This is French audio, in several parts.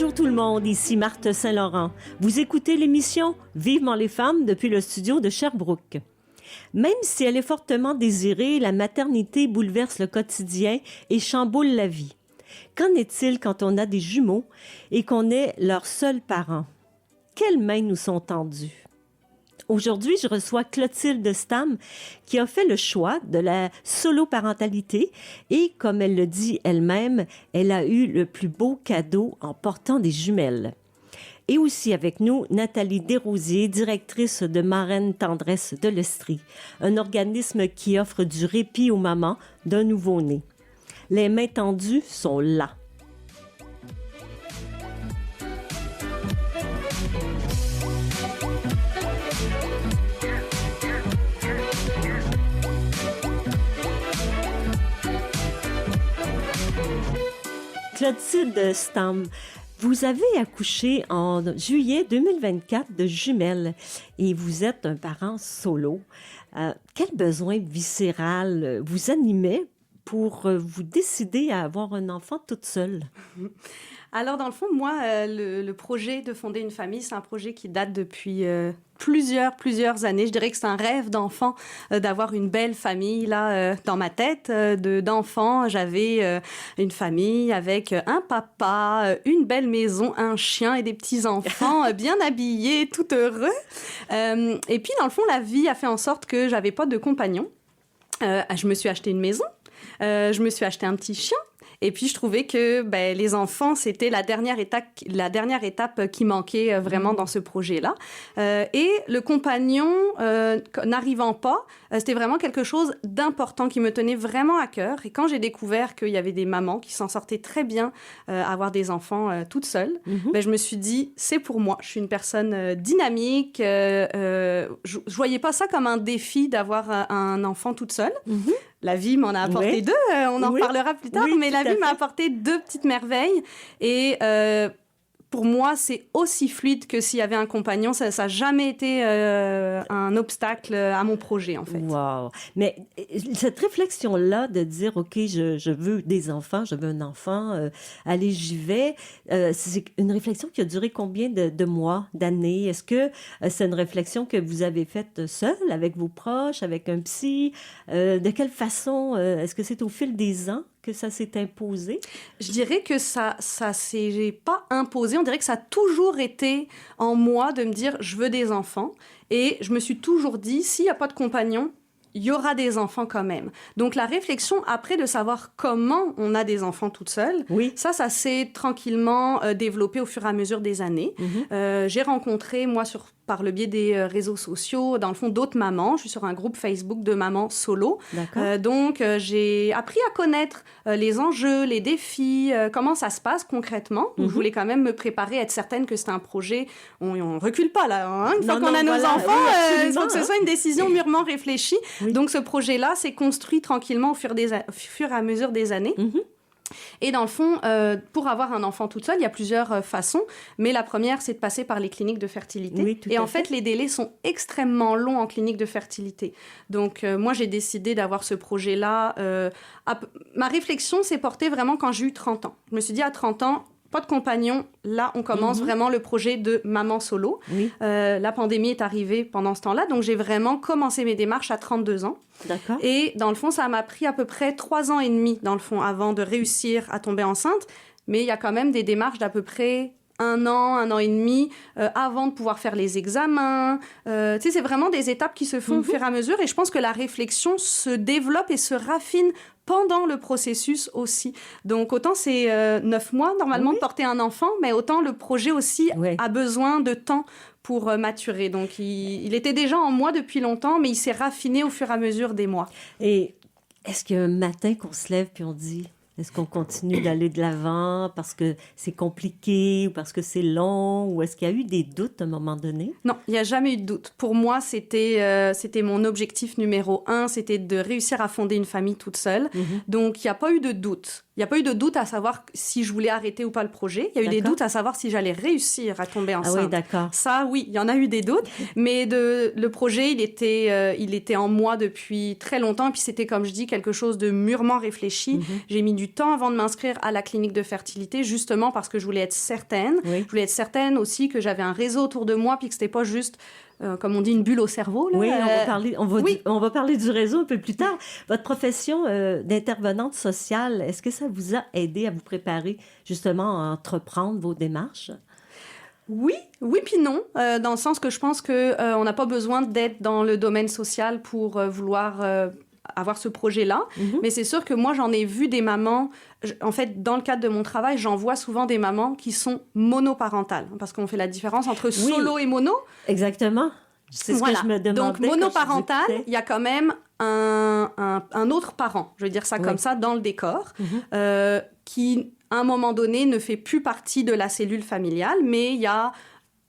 Bonjour tout le monde, ici Marthe Saint-Laurent. Vous écoutez l'émission Vivement les femmes depuis le studio de Sherbrooke. Même si elle est fortement désirée, la maternité bouleverse le quotidien et chamboule la vie. Qu'en est-il quand on a des jumeaux et qu'on est leurs seuls parents? Quelles mains nous sont tendues? Aujourd'hui, je reçois Clotilde Stam qui a fait le choix de la solo-parentalité et, comme elle le dit elle-même, elle a eu le plus beau cadeau en portant des jumelles. Et aussi avec nous, Nathalie Desrosiers, directrice de Marraine Tendresse de l'Estrie, un organisme qui offre du répit aux mamans d'un nouveau-né. Les mains tendues sont là. Clotilde Stam, vous avez accouché en juillet 2024 de jumelles et vous êtes un parent solo. Quel besoin viscéral vous animait pour vous décider à avoir un enfant toute seule? Alors, dans le fond, moi, le projet de fonder une famille, c'est un projet qui date depuis plusieurs années. Je dirais que c'est un rêve d'enfant d'avoir une belle famille là dans ma tête. D'enfant, j'avais une famille avec un papa, une belle maison, un chien et des petits-enfants bien habillés, tout heureux. Et puis, dans le fond, la vie a fait en sorte que j'avais pas de compagnon. Je me suis acheté une maison. Je me suis acheté un petit chien. Et puis, je trouvais que les enfants, c'était la dernière étape qui manquait vraiment dans ce projet-là. Et le compagnon, n'arrivant pas, c'était vraiment quelque chose d'important qui me tenait vraiment à cœur. Et quand j'ai découvert qu'il y avait des mamans qui s'en sortaient très bien à avoir des enfants toutes seules, je me suis dit, c'est pour moi. Je suis une personne dynamique. Je voyais pas ça comme un défi d'avoir un enfant toute seule. La vie m'en a apporté deux, on en reparlera plus tard, mais la vie m'a apporté deux petites merveilles. Et pour moi, c'est aussi fluide que s'il y avait un compagnon. Ça n'a jamais été un obstacle à mon projet, en fait. Wow! Mais cette réflexion-là de dire, OK, je veux des enfants, je veux un enfant, allez, j'y vais, c'est une réflexion qui a duré combien de mois, d'années? Est-ce que c'est une réflexion que vous avez faite seule, avec vos proches, avec un psy? De quelle façon? Est-ce que c'est au fil des ans que ça s'est imposé? Je dirais que ça s'est pas imposé. On dirait que ça a toujours été en moi de me dire, je veux des enfants. Et je me suis toujours dit, s'il n'y a pas de compagnon, il y aura des enfants quand même. Donc, la réflexion, après, de savoir comment on a des enfants toute seule, ça s'est tranquillement développé au fur et à mesure des années. J'ai rencontré, moi, par le biais des réseaux sociaux, dans le fond, d'autres mamans. Je suis sur un groupe Facebook de mamans solo. Donc, j'ai appris à connaître les enjeux, les défis, comment ça se passe concrètement. Donc, je voulais quand même me préparer, être certaine que c'est un projet. On recule pas, là. Hein? Une fois qu'on a nos enfants, il faut que ce soit une décision mûrement réfléchie. Donc, ce projet-là s'est construit tranquillement au fur et à mesure des années. Et dans le fond, pour avoir un enfant toute seule, il y a plusieurs façons. Mais la première, c'est de passer par les cliniques de fertilité. Et en fait, les délais sont extrêmement longs en clinique de fertilité. Donc, moi, j'ai décidé d'avoir ce projet-là. Ma réflexion s'est portée vraiment quand j'ai eu 30 ans. Je me suis dit, à 30 ans, pas de compagnon. Là, on commence vraiment le projet de maman solo. La pandémie est arrivée pendant ce temps-là. Donc, j'ai vraiment commencé mes démarches à 32 ans. Et dans le fond, ça m'a pris à peu près 3 ans et demi, dans le fond, avant de réussir à tomber enceinte. Mais il y a quand même des démarches d'à peu près 1 an et demi avant de pouvoir faire les examens. C'est vraiment des étapes qui se font au fur et à mesure. Et je pense que la réflexion se développe et se raffine pendant le processus aussi. Donc, autant c'est 9 mois, normalement, de porter un enfant, mais autant le projet aussi a besoin de temps pour maturer. Donc, il était déjà en moi depuis longtemps, mais il s'est raffiné au fur et à mesure des mois. Et est-ce qu'il y a un matin qu'on se lève puis on dit... Est-ce qu'on continue d'aller de l'avant parce que c'est compliqué ou parce que c'est long? Ou est-ce qu'il y a eu des doutes à un moment donné? Non, il n'y a jamais eu de doute. Pour moi, c'était mon objectif numéro 1, c'était de réussir à fonder une famille toute seule. Donc, il n'y a pas eu de doute. Il n'y a pas eu de doute à savoir si je voulais arrêter ou pas le projet. Il y a eu des doutes à savoir si j'allais réussir à tomber enceinte. Ah oui, d'accord. Ça, oui, il y en a eu des doutes. Mais le projet, il était en moi depuis très longtemps. Et puis c'était, comme je dis, quelque chose de mûrement réfléchi. J'ai mis du temps avant de m'inscrire à la clinique de fertilité, justement parce que je voulais être certaine. Oui. Je voulais être certaine aussi que j'avais un réseau autour de moi, puis que c'était pas juste... comme on dit, une bulle au cerveau. Là. Oui, on va parler du réseau un peu plus tard. Votre profession d'intervenante sociale, est-ce que ça vous a aidé à vous préparer justement à entreprendre vos démarches? Oui, puis non, dans le sens que je pense qu'on n'a pas besoin d'être dans le domaine social pour vouloir avoir ce projet-là. Mais c'est sûr que moi, j'en ai vu des mamans. En fait, dans le cadre de mon travail, j'en vois souvent des mamans qui sont monoparentales, parce qu'on fait la différence entre solo et mono. Exactement. C'est ce que je me demandais. Donc, monoparental, il y a quand même un autre parent, je veux dire ça comme ça, dans le décor, qui, à un moment donné, ne fait plus partie de la cellule familiale, mais il y a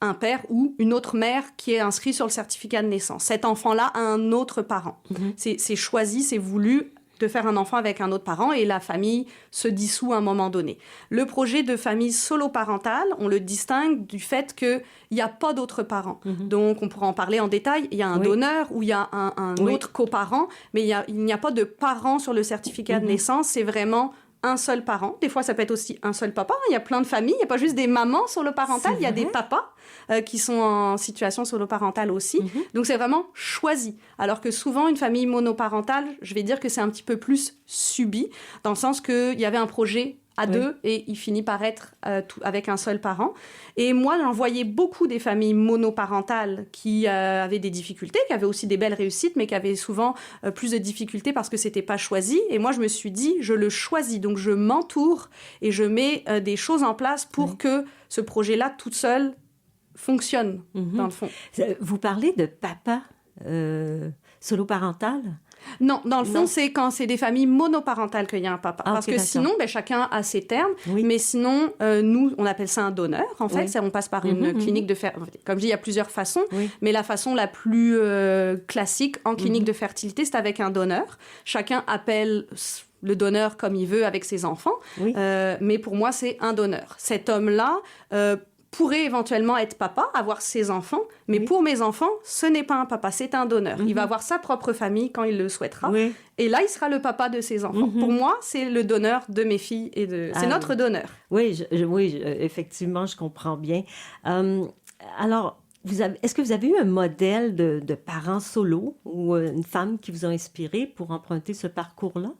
un père ou une autre mère qui est inscrit sur le certificat de naissance. Cet enfant-là a un autre parent. C'est choisi, c'est voulu de faire un enfant avec un autre parent et la famille se dissout à un moment donné. Le projet de famille solo-parentale, on le distingue du fait qu'il n'y a pas d'autres parents. Donc, on pourra en parler en détail. Il y a un donneur ou il y a un autre coparent, mais il n'y a pas de parent sur le certificat de naissance. C'est vraiment un seul parent. Des fois, ça peut être aussi un seul papa. Il y a plein de familles. Il n'y a pas juste des mamans solo-parentales. Il y a des papas qui sont en situation solo-parentale aussi. Donc, c'est vraiment choisi. Alors que souvent, une famille monoparentale, je vais dire que c'est un petit peu plus subi, dans le sens qu'il y avait un projet à deux et il finit par être avec un seul parent. Et moi, j'en voyais beaucoup des familles monoparentales qui avaient des difficultés, qui avaient aussi des belles réussites, mais qui avaient souvent plus de difficultés parce que c'était pas choisi. Et moi, je me suis dit, je le choisis, donc je m'entoure et je mets des choses en place pour que ce projet-là, toute seule, fonctionne, dans le fond. Vous parlez de papa solo-parental? Non, dans le fond, c'est quand c'est des familles monoparentales qu'il y a un papa. Parce que sinon, chacun a ses termes. Mais sinon, nous, on appelle ça un donneur. En fait, on passe par une clinique de fertilité. Comme je dis, il y a plusieurs façons. Mais la façon la plus classique en clinique de fertilité, c'est avec un donneur. Chacun appelle le donneur comme il veut avec ses enfants. Mais pour moi, c'est un donneur. Cet homme-là pourrait éventuellement être papa, avoir ses enfants, mais pour mes enfants, ce n'est pas un papa, c'est un donneur. Il va avoir sa propre famille quand il le souhaitera, et là, il sera le papa de ses enfants. Pour moi, c'est le donneur de mes filles, c'est notre donneur. Oui, effectivement, je comprends bien. Alors, est-ce que vous avez eu un modèle de parents solo ou une femme qui vous a inspiré pour emprunter ce parcours-là?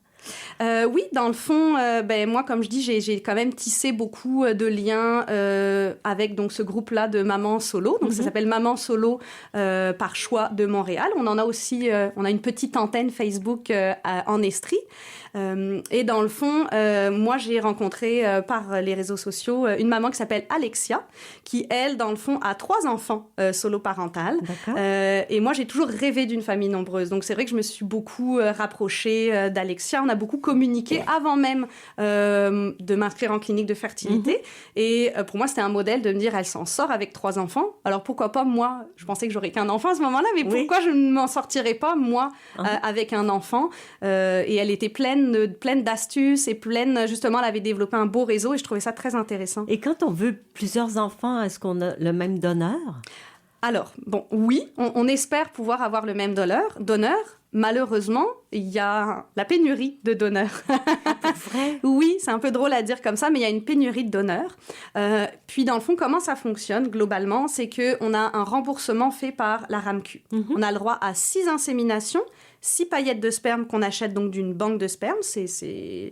Oui, dans le fond, moi, comme je dis, j'ai quand même tissé beaucoup de liens avec donc, ce groupe-là de mamans solo. Donc, ça s'appelle Maman Solo par choix de Montréal. On en a aussi, on a une petite antenne Facebook en Estrie. Et dans le fond, moi, j'ai rencontré par les réseaux sociaux une maman qui s'appelle Alexia, qui, elle, dans le fond, a 3 enfants solo-parentales. Et moi, j'ai toujours rêvé d'une famille nombreuse. Donc, c'est vrai que je me suis beaucoup rapprochée d'Alexia. On a beaucoup communiqué avant même de m'inscrire en clinique de fertilité. Et pour moi, c'était un modèle de me dire, elle s'en sort avec 3 enfants. Alors, pourquoi pas, moi, je pensais que j'aurais qu'un enfant à ce moment-là, mais pourquoi je ne m'en sortirais pas, moi, avec un enfant? Et elle était pleine d'astuces et justement, elle avait développé un beau réseau et je trouvais ça très intéressant. Et quand on veut plusieurs enfants, est-ce qu'on a le même donneur? Alors, oui, on espère pouvoir avoir le même donneur. Malheureusement, il y a la pénurie de donneurs. Vrai? Oui, c'est un peu drôle à dire comme ça, mais il y a une pénurie de donneurs. Puis, dans le fond, comment ça fonctionne globalement? C'est qu'on a un remboursement fait par la RAMQ. On a le droit à 6 inséminations, 6 paillettes de sperme qu'on achète donc d'une banque de sperme. C'est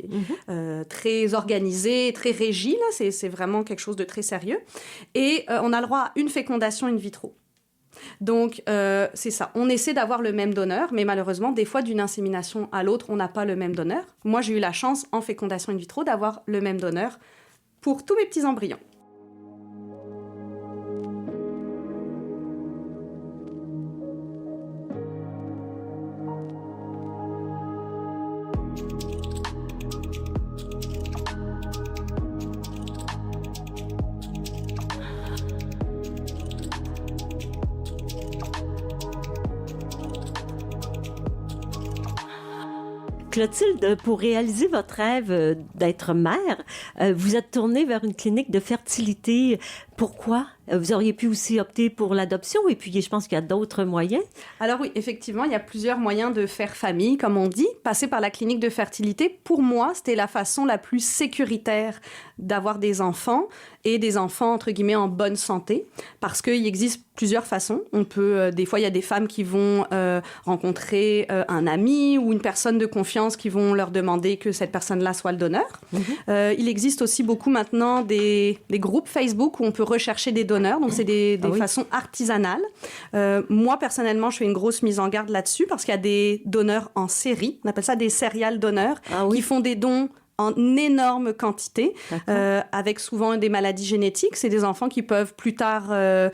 très organisé, très régi, là. C'est vraiment quelque chose de très sérieux. Et on a le droit à une fécondation in vitro. Donc, c'est ça. On essaie d'avoir le même donneur, mais malheureusement, des fois, d'une insémination à l'autre, on n'a pas le même donneur. Moi, j'ai eu la chance, en fécondation in vitro, d'avoir le même donneur pour tous mes petits embryons. Clotilde, pour réaliser votre rêve d'être mère, vous êtes tournée vers une clinique de fertilité. Pourquoi? Vous auriez pu aussi opter pour l'adoption et puis je pense qu'il y a d'autres moyens. Alors oui, effectivement, il y a plusieurs moyens de faire famille, comme on dit. Passer par la clinique de fertilité, pour moi, c'était la façon la plus sécuritaire d'avoir des enfants et des enfants, entre guillemets, en bonne santé. Parce qu'il existe plusieurs façons. On peut, des fois, il y a des femmes qui vont rencontrer un ami ou une personne de confiance qui vont leur demander que cette personne-là soit le donneur. Il existe aussi beaucoup maintenant des groupes Facebook où on peut rechercher des donneurs. Donc, c'est des façons artisanales. Moi, personnellement, je fais une grosse mise en garde là-dessus parce qu'il y a des donneurs en série. On appelle ça des serial donneurs qui font des dons en énorme quantité, avec souvent des maladies génétiques. C'est des enfants qui peuvent plus tard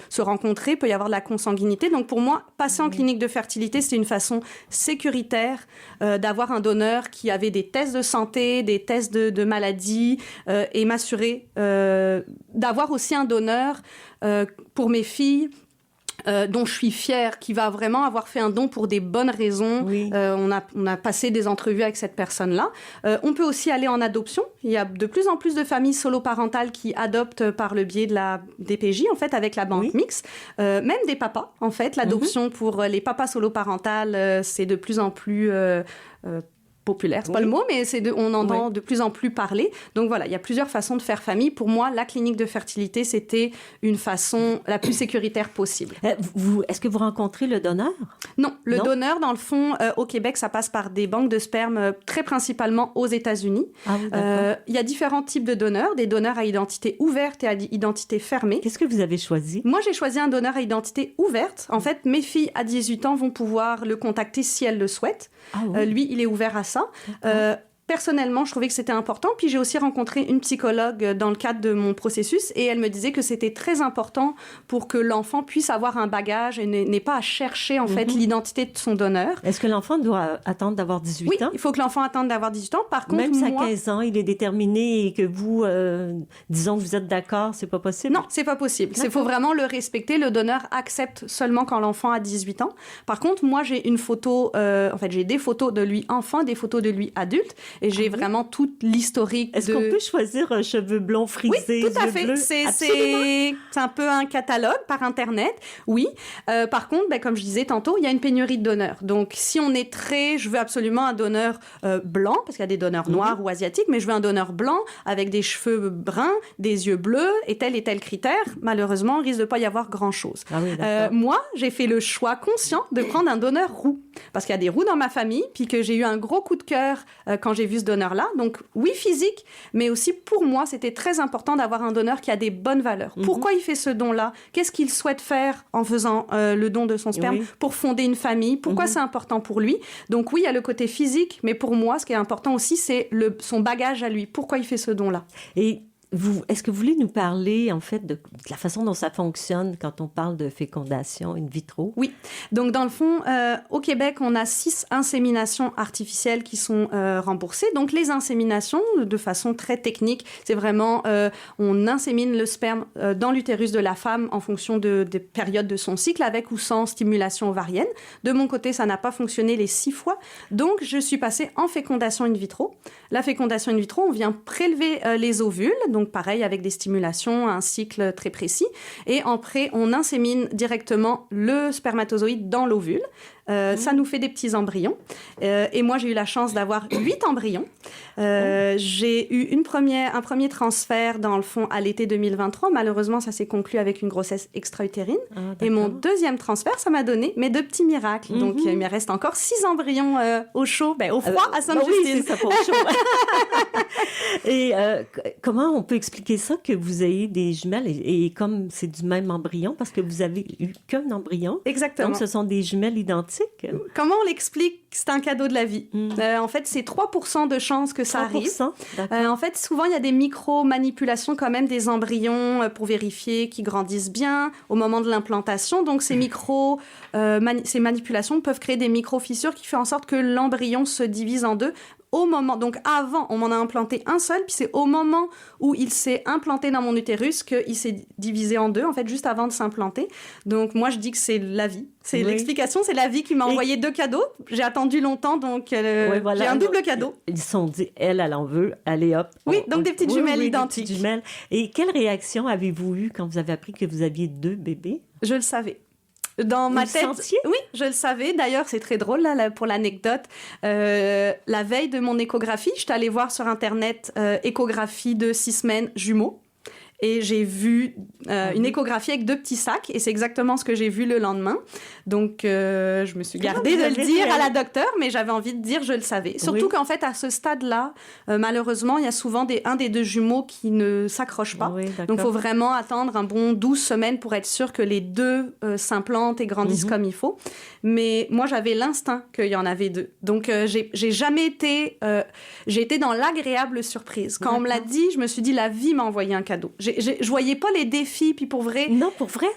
se rencontrer, il peut y avoir de la consanguinité. Donc pour moi, passer en clinique de fertilité, c'est une façon sécuritaire d'avoir un donneur qui avait des tests de santé, des tests de maladies, et m'assurer d'avoir aussi un donneur pour mes filles, dont je suis fière, qui va vraiment avoir fait un don pour des bonnes raisons. On a passé des entrevues avec cette personne-là. On peut aussi aller en adoption. Il y a de plus en plus de familles soloparentales qui adoptent par le biais de la DPJ, en fait, avec la banque mixte. Même des papas, en fait. L'adoption pour les papas soloparentales, c'est de plus en plus populaire, c'est pas le mot, mais on en entend de plus en plus parler. Donc voilà, il y a plusieurs façons de faire famille. Pour moi, la clinique de fertilité, c'était une façon la plus sécuritaire possible. Est-ce que vous rencontrez le donneur? Non, le donneur, dans le fond, au Québec, ça passe par des banques de sperme, très principalement aux États-Unis. Il y a différents types de donneurs, des donneurs à identité ouverte et à identité fermée. Qu'est-ce que vous avez choisi? Moi, j'ai choisi un donneur à identité ouverte. En fait, mes filles à 18 ans vont pouvoir le contacter si elles le souhaitent. Lui, il est ouvert à ça. Personnellement, je trouvais que c'était important. Puis j'ai aussi rencontré une psychologue dans le cadre de mon processus et elle me disait que c'était très important pour que l'enfant puisse avoir un bagage et n'ait pas à chercher en fait l'identité de son donneur. Est-ce que l'enfant doit attendre d'avoir 18 ans? Oui, il faut que l'enfant attende d'avoir 18 ans. Par contre, même si à 15 ans, il est déterminé et que vous, disons que vous êtes d'accord, c'est pas possible? Non, c'est pas possible. Il faut vraiment le respecter. Le donneur accepte seulement quand l'enfant a 18 ans. Par contre, moi, j'ai une photo, j'ai des photos de lui enfant, des photos de lui adulte. Et j'ai vraiment toute l'historique. Est-ce qu'on peut choisir cheveux blonds frisés? Oui, tout à fait. C'est un peu un catalogue par Internet, oui. Par contre, comme je disais tantôt, il y a une pénurie de donneurs. Donc, si on est je veux absolument un donneur blanc, parce qu'il y a des donneurs noirs ou asiatiques, mais je veux un donneur blanc avec des cheveux bruns, des yeux bleus et tel critère, malheureusement, il risque de pas y avoir grand-chose. Moi, j'ai fait le choix conscient de prendre un donneur roux, parce qu'il y a des roux dans ma famille, puis que j'ai eu un gros coup de cœur quand j'ai vu ce donneur-là. Donc, oui, physique, mais aussi pour moi, c'était très important d'avoir un donneur qui a des bonnes valeurs. Pourquoi il fait ce don-là? Qu'est-ce qu'il souhaite faire en faisant le don de son sperme pour fonder une famille? Pourquoi c'est important pour lui? Donc oui, il y a le côté physique, mais pour moi, ce qui est important aussi, c'est son bagage à lui. Pourquoi il fait ce don-là? Et est-ce que vous voulez nous parler, en fait, de la façon dont ça fonctionne quand on parle de fécondation in vitro? Oui. Donc, dans le fond, au Québec, on a 6 inséminations artificielles qui sont remboursées. Donc, les inséminations, de façon très technique, c'est vraiment, on insémine le sperme dans l'utérus de la femme en fonction des périodes de son cycle, avec ou sans stimulation ovarienne. De mon côté, ça n'a pas fonctionné les 6 fois. Donc, je suis passée en fécondation in vitro. La fécondation in vitro, on vient prélever les ovules, donc pareil avec des stimulations, un cycle très précis. Et après, on insémine directement le spermatozoïde dans l'ovule. Ça nous fait des petits embryons. Et moi, j'ai eu la chance d'avoir 8 embryons. J'ai eu un premier transfert, dans le fond, à l'été 2023. Malheureusement, ça s'est conclu avec une grossesse extra-utérine. Et mon deuxième transfert, ça m'a donné mes 2 petits miracles. Donc, il me reste encore 6 embryons au chaud, au froid, à Sainte-Justine. Oui, c'est ça pour chaud. Et comment on peut expliquer ça, que vous ayez des jumelles, et comme c'est du même embryon, parce que vous avez eu qu'un embryon? Exactement. Donc, ce sont des jumelles identiques? Comment on l'explique? C'est un cadeau de la vie. En fait, c'est 3% de chances que ça arrive. En fait, souvent, il y a des micro-manipulations quand même des embryons pour vérifier qu'ils grandissent bien au moment de l'implantation. Donc, ces manipulations peuvent créer des micro-fissures qui font en sorte que l'embryon se divise en 2 au moment, donc avant, on m'en a implanté un seul, puis c'est au moment où il s'est implanté dans mon utérus qu'il s'est divisé en deux, en fait, juste avant de s'implanter. Donc moi, je dis que c'est la vie. C'est l'explication, c'est la vie qui m'a envoyé 2 cadeaux. J'ai attendu longtemps, donc voilà. J'ai un double cadeau. Ils se sont dit, elle en veut, allez hop. Oui, donc des petites jumelles identiques. Des petites jumelles. Et quelle réaction avez-vous eue quand vous avez appris que vous aviez 2 bébés? Je le savais. Dans ma tête, oui, je le savais. D'ailleurs, c'est très drôle là, pour l'anecdote. La veille de mon échographie, je suis allée voir sur Internet échographie de 6 semaines jumeaux. Et j'ai vu une échographie avec 2 petits sacs. Et c'est exactement ce que j'ai vu le lendemain. Donc, je me suis gardée de le dire à la docteure, mais j'avais envie de dire je le savais. Surtout qu'en fait, à ce stade-là, malheureusement, il y a souvent un des 2 jumeaux qui ne s'accroche pas. Oui, donc, il faut vraiment attendre un bon 12 semaines pour être sûr que les 2 s'implantent et grandissent comme il faut. Mais moi, j'avais l'instinct qu'il y en avait 2. Donc, j'ai jamais été... j'ai été dans l'agréable surprise. Quand on me l'a dit, je me suis dit, la vie m'a envoyé un cadeau. Je voyais pas les défis, puis pour vrai... Non, pour vrai?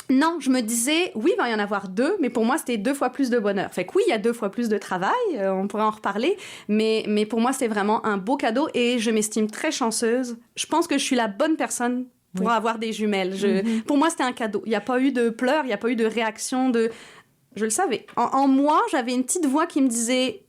Non, je me disais, oui, il va y en avoir 2, mais pour moi, c'était 2 fois plus de bonheur. Fait que oui, il y a 2 fois plus de travail, on pourrait en reparler, mais pour moi, c'était vraiment un beau cadeau et je m'estime très chanceuse. Je pense que je suis la bonne personne pour avoir des jumelles. Pour moi, c'était un cadeau. Il n'y a pas eu de pleurs, il n'y a pas eu de réaction de... Je le savais. En moi, j'avais une petite voix qui me disait...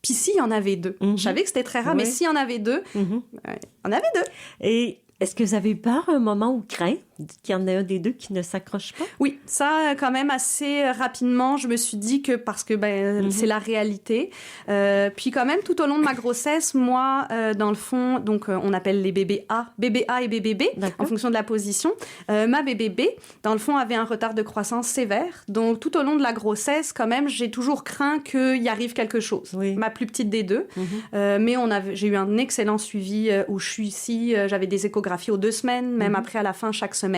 Puis s'il y en avait 2. Je savais que c'était très rare, mais s'il y en avait 2, on avait 2. Et est-ce que vous avez eu peur un moment ou craint qu'il y en ait un des 2 qui ne s'accroche pas? Oui, ça, quand même, assez rapidement, je me suis dit que parce que c'est la réalité. Puis quand même, tout au long de ma grossesse, moi, dans le fond, donc on appelle les bébés A et bébé B, en fonction de la position. Ma bébé B, dans le fond, avait un retard de croissance sévère. Donc tout au long de la grossesse, quand même, j'ai toujours craint qu'il y arrive quelque chose. Oui. Ma plus petite des 2. Mais j'ai eu un excellent suivi où je suis ici. J'avais des échographies aux 2 semaines, même après à la fin, chaque semaine.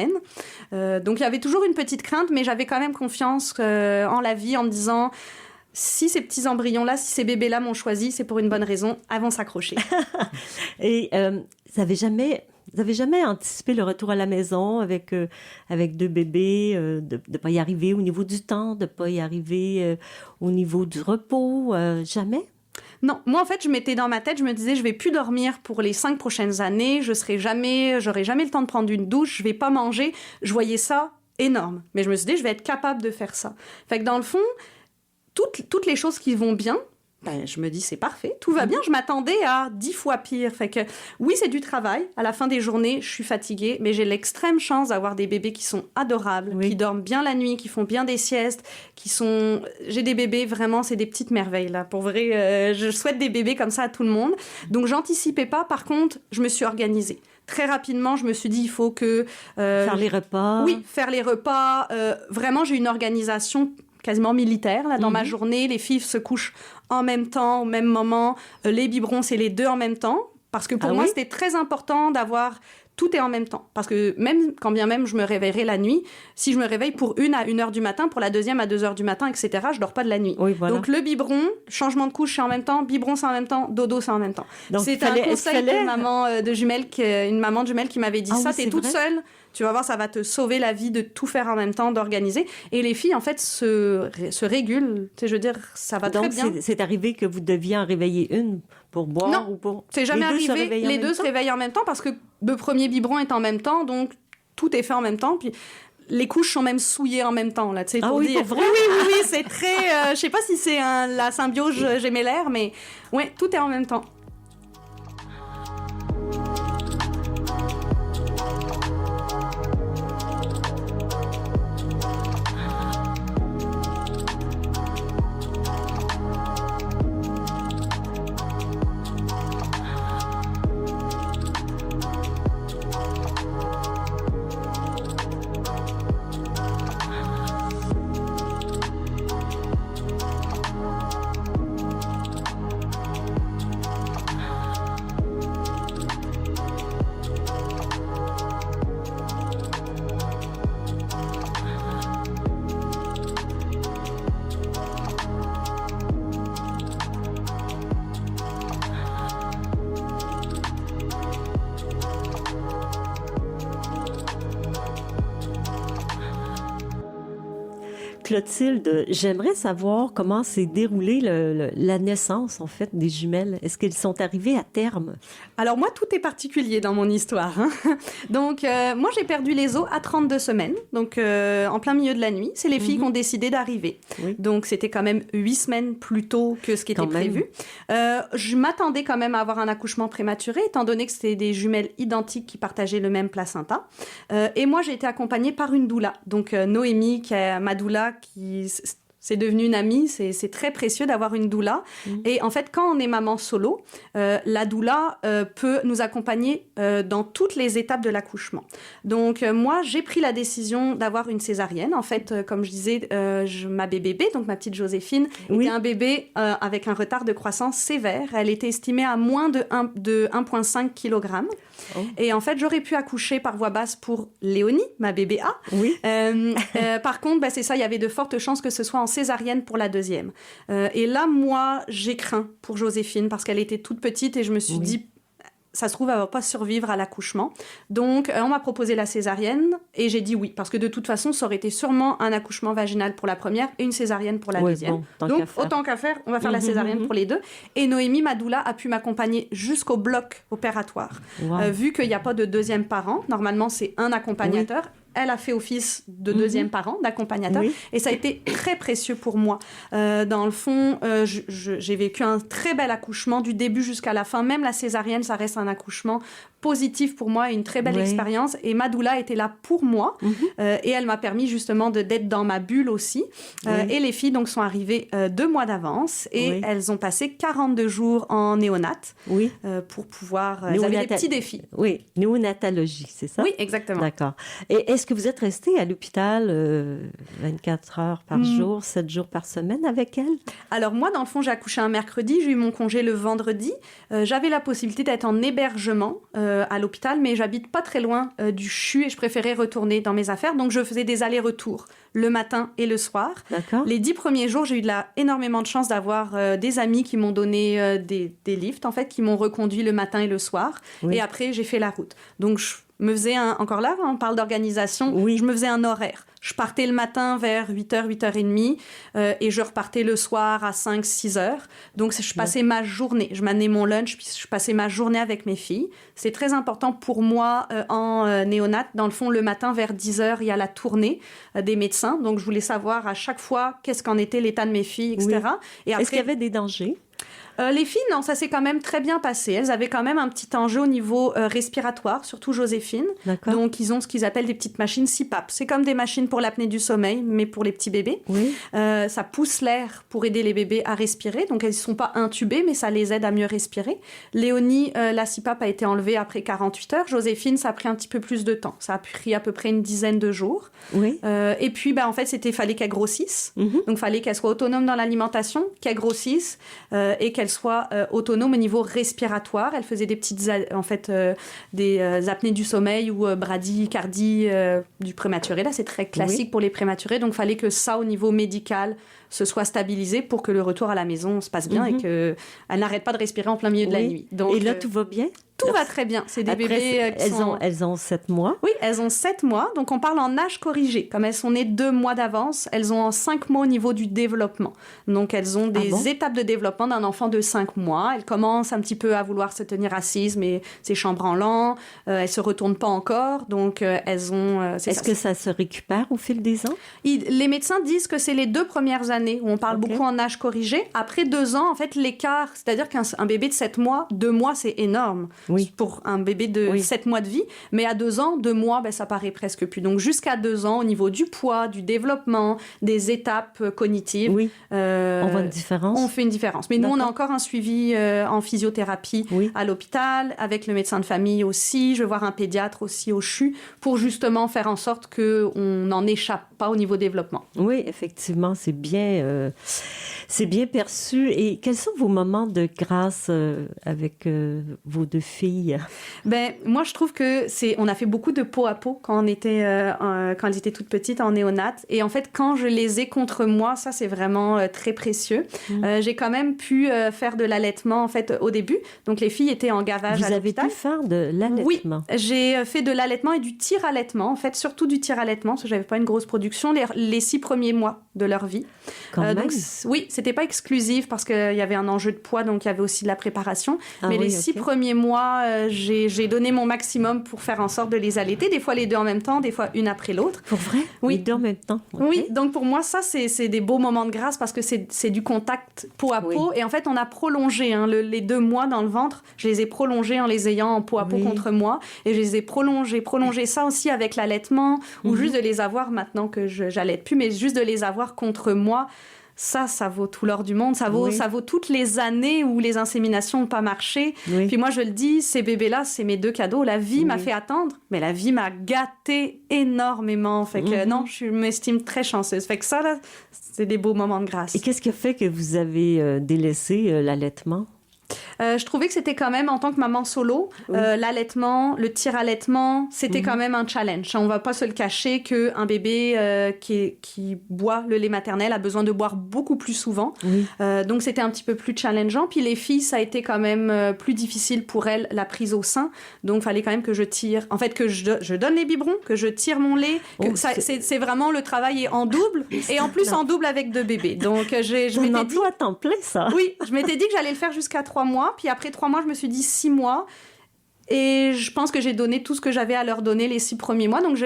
Donc il y avait toujours une petite crainte, mais j'avais quand même confiance en la vie en me disant si ces petits embryons-là, si ces bébés-là m'ont choisi, c'est pour une bonne raison, elles vont s'accrocher. Et vous n'avez jamais anticipé le retour à la maison avec 2 bébés, de ne pas y arriver au niveau du temps, de ne pas y arriver au niveau du repos, jamais? Non, moi en fait, je m'étais dans ma tête, je me disais, je vais plus dormir pour les 5 prochaines années, j'aurai jamais le temps de prendre une douche, je vais pas manger. Je voyais ça énorme, mais je me suis dit, je vais être capable de faire ça. Fait que dans le fond, toutes les choses qui vont bien, je me dis, c'est parfait, tout va bien. Je m'attendais à 10 fois pire. Fait que oui, c'est du travail. À la fin des journées, je suis fatiguée, mais j'ai l'extrême chance d'avoir des bébés qui sont adorables, qui dorment bien la nuit, qui font bien des siestes, J'ai des bébés, vraiment, c'est des petites merveilles, là. Pour vrai, je souhaite des bébés comme ça à tout le monde. Donc, j'anticipais pas. Par contre, je me suis organisée. Très rapidement, je me suis dit, il faut que... faire les repas. Oui, faire les repas. Vraiment, j'ai une organisation quasiment militaire. Là, dans ma journée, les filles se couchent en même temps, au même moment. Les biberons, c'est les 2 en même temps. Parce que pour moi, c'était très important d'avoir... Tout est en même temps. Parce que quand bien même je me réveillerai la nuit, si je me réveille pour une à 1h du matin, pour la deuxième à 2h du matin, etc., je dors pas de la nuit. Oui, voilà. Donc le biberon, changement de couche, c'est en même temps, biberon, c'est en même temps, dodo, c'est en même temps. Donc, c'est un conseil d'une maman de jumelles, une maman de jumelles qui m'avait dit ça, t'es toute seule, tu vas voir, ça va te sauver la vie de tout faire en même temps, d'organiser. Et les filles, en fait, se régulent. Tu sais, je veux dire, ça va très bien. Donc, c'est arrivé que vous deviez en réveiller une pour boire ou pour... Non, c'est jamais arrivé. Les 2 se réveillent en même temps parce que le premier biberon est en même temps, donc tout est fait en même temps. Puis les couches sont même souillées en même temps, là, tu sais, pour dire. Pour vrai? Oui, c'est très... je sais pas si c'est la symbiose gémellaire, mais ouais, tout est en même temps. Clotilde, j'aimerais savoir comment s'est déroulée la naissance, en fait, des jumelles. Est-ce qu'elles sont arrivées à terme? Alors moi, tout est particulier dans mon histoire. Hein. Donc moi, j'ai perdu les os à 32 semaines, donc en plein milieu de la nuit. C'est les filles qui ont décidé d'arriver. Oui. Donc c'était quand même 8 semaines plus tôt que ce qui était prévu. Je m'attendais quand même à avoir un accouchement prématuré, étant donné que c'était des jumelles identiques qui partageaient le même placenta. Et moi, j'ai été accompagnée par une doula. Donc Noémie, qui est ma doula, qui... C'est devenu une amie, c'est très précieux d'avoir une doula. Et en fait, quand on est maman solo, la doula peut nous accompagner dans toutes les étapes de l'accouchement. Donc moi, j'ai pris la décision d'avoir une césarienne. En fait, comme je disais, ma bébé, donc ma petite Joséphine, était un bébé avec un retard de croissance sévère. Elle était estimée à moins de 1,5 kg. Oh. Et en fait, j'aurais pu accoucher par voie basse pour Léonie, ma bébé A. Oui. Par contre, c'est ça, il y avait de fortes chances que ce soit en césarienne pour la deuxième. Et là, moi, j'ai craint pour Joséphine parce qu'elle était toute petite et je me suis dit, ça se trouve, elle ne va pas survivre à l'accouchement. Donc, on m'a proposé la césarienne et j'ai dit oui, parce que de toute façon, ça aurait été sûrement un accouchement vaginal pour la première et une césarienne pour la deuxième. Bon, donc, autant qu'à faire, on va faire la césarienne pour les deux. Et Noémie, ma doula, a pu m'accompagner jusqu'au bloc opératoire. Wow. Vu qu'il n'y a pas de deuxième parent, normalement, c'est un accompagnateur. Oui. Elle a fait office de deuxième parent, d'accompagnateur. Oui. Et ça a été très précieux pour moi. Dans le fond, j'ai vécu un très bel accouchement du début jusqu'à la fin. Même la césarienne, ça reste un accouchement positif pour moi et une très belle expérience. Et ma doula était là pour moi. Et elle m'a permis justement d'être dans ma bulle aussi. Et les filles donc, sont arrivées 2 mois d'avance. Et elles ont passé 42 jours en néonate pour pouvoir... Elles avaient des petits défis. Oui, néonatologie, c'est ça? Oui, exactement. D'accord. Et est-ce que vous êtes restée à l'hôpital 24 heures par jour, 7 jours par semaine avec elle? Alors moi, dans le fond, j'ai accouché un mercredi, j'ai eu mon congé le vendredi. J'avais la possibilité d'être en hébergement à l'hôpital, mais j'habite pas très loin du CHU et je préférais retourner dans mes affaires. Donc je faisais des allers-retours le matin et le soir. D'accord. Les 10 premiers jours, j'ai eu énormément de chance d'avoir des amis qui m'ont donné des lifts, en fait, qui m'ont reconduit le matin et le soir. Oui. Et après, j'ai fait la route. Donc je me faisais encore là, on parle d'organisation, je me faisais un horaire. Je partais le matin vers 8h, 8h30 et je repartais le soir à 5, 6h. Donc, je passais ma journée. Je m'amenais mon lunch, puis je passais ma journée avec mes filles. C'est très important pour moi en néonat. Dans le fond, le matin vers 10h, il y a la tournée des médecins. Donc, je voulais savoir à chaque fois qu'est-ce qu'en était l'état de mes filles, etc. Oui. Et après, est-ce qu'il y avait des dangers? Les filles, non, ça s'est quand même très bien passé. Elles avaient quand même un petit enjeu au niveau respiratoire, surtout Joséphine. D'accord. Donc, ils ont ce qu'ils appellent des petites machines CPAP. C'est comme des machines pour l'apnée du sommeil, mais pour les petits bébés. Oui. Ça pousse l'air pour aider les bébés à respirer. Donc, elles ne sont pas intubées, mais ça les aide à mieux respirer. Léonie, la CPAP a été enlevée après 48 heures. Joséphine, ça a pris un petit peu plus de temps. Ça a pris à peu près une dizaine de jours. Oui. Et puis, en fait, fallait qu'elle grossisse. Donc, il fallait qu'elle soit autonome dans l'alimentation, qu'elle grossisse et qu'elle soit autonome au niveau respiratoire. Elle faisait des petites, des apnées du sommeil ou bradycardie du prématuré. Là, c'est très classique pour les prématurés. Donc, il fallait que ça, au niveau médical, se soit stabilisé pour que le retour à la maison se passe bien et qu'elle n'arrête pas de respirer en plein milieu de la nuit. Donc, et là, tout va bien? Tout va très bien. C'est des bébés qui elles ont 7 mois? Oui, elles ont 7 mois. Donc, on parle en âge corrigé. Comme elles sont nées 2 mois d'avance, elles ont en 5 mois au niveau du développement. Donc, elles ont des étapes de développement d'un enfant de 5 mois. Elles commencent un petit peu à vouloir se tenir assises, mais c'est chambranlant. Elles ne se retournent pas encore. Donc, elles ont... Est-ce que ça se récupère au fil des ans? Les médecins disent que c'est les 2 premières années où on parle beaucoup en âge corrigé. Après 2 ans, en fait, l'écart, c'est-à-dire qu'un bébé de 7 mois, 2 mois, c'est énorme. Oui. Pour un bébé de 7 mois de vie, mais à 2 ans, 2 mois, ça paraît presque plus. Donc jusqu'à 2 ans, au niveau du poids, du développement, des étapes cognitives, on voit une différence. On fait une différence. Mais nous, on a encore un suivi en physiothérapie à l'hôpital, avec le médecin de famille aussi. Je vais voir un pédiatre aussi au CHU pour justement faire en sorte qu'on n'en échappe pas au niveau développement. Oui, effectivement, c'est bien... C'est bien perçu. Et quels sont vos moments de grâce avec vos 2 filles? Ben, moi, je trouve que on a fait beaucoup de peau à peau quand quand elles étaient toutes petites en néonat. Et en fait, quand je les ai contre moi, ça, c'est vraiment très précieux. J'ai quand même pu faire de l'allaitement, en fait, au début. Donc, les filles étaient en gavage à l'hôpital. Vous avez pu faire de l'allaitement? Oui, j'ai fait de l'allaitement et du tir-allaitement, en fait, surtout du tir-allaitement, parce que j'avais pas une grosse production, les 6 premiers mois de leur vie. Quand même. Donc, oui, c'était pas exclusif parce qu'il y avait un enjeu de poids, donc il y avait aussi de la préparation. Mais les 6 premiers mois, j'ai donné mon maximum pour faire en sorte de les allaiter, des fois les 2 en même temps, des fois une après l'autre. Pour vrai? Oui. Les 2 en même temps? Okay. Oui, donc pour moi, ça, c'est des beaux moments de grâce parce que c'est du contact peau à peau. Et en fait, on a prolongé les 2 mois dans le ventre, je les ai prolongés en les ayant en peau à peau contre moi. Et je les ai prolongé ça aussi avec l'allaitement, ou juste de les avoir maintenant que j'allaite plus, mais juste de les avoir contre moi. Ça vaut tout l'or du monde. Ça vaut toutes les années où les inséminations n'ont pas marché. Oui. Puis moi, je le dis, ces bébés-là, c'est mes 2 cadeaux. La vie m'a fait attendre, mais la vie m'a gâtée énormément. Fait que non, je m'estime très chanceuse. Fait que ça, là, c'est des beaux moments de grâce. Et qu'est-ce qui a fait que vous avez délaissé l'allaitement? Je trouvais que c'était quand même, en tant que maman solo, l'allaitement, le tir-allaitement, c'était quand même un challenge. On ne va pas se le cacher qu'un bébé qui boit le lait maternel a besoin de boire beaucoup plus souvent. Donc, c'était un petit peu plus challengeant. Puis les filles, ça a été quand même plus difficile pour elles, la prise au sein. Donc, il fallait quand même que je tire. En fait, que je donne les biberons, que je tire mon lait. C'est vraiment, le travail est en double. Et en plus, en double avec 2 bébés. Donc, je m'étais dit... à temps plein, ça. Oui, je m'étais dit que j'allais le faire jusqu'à 3 mois. Puis après 3 mois, je me suis dit 6 mois. Et je pense que j'ai donné tout ce que j'avais à leur donner les 6 premiers mois. Donc,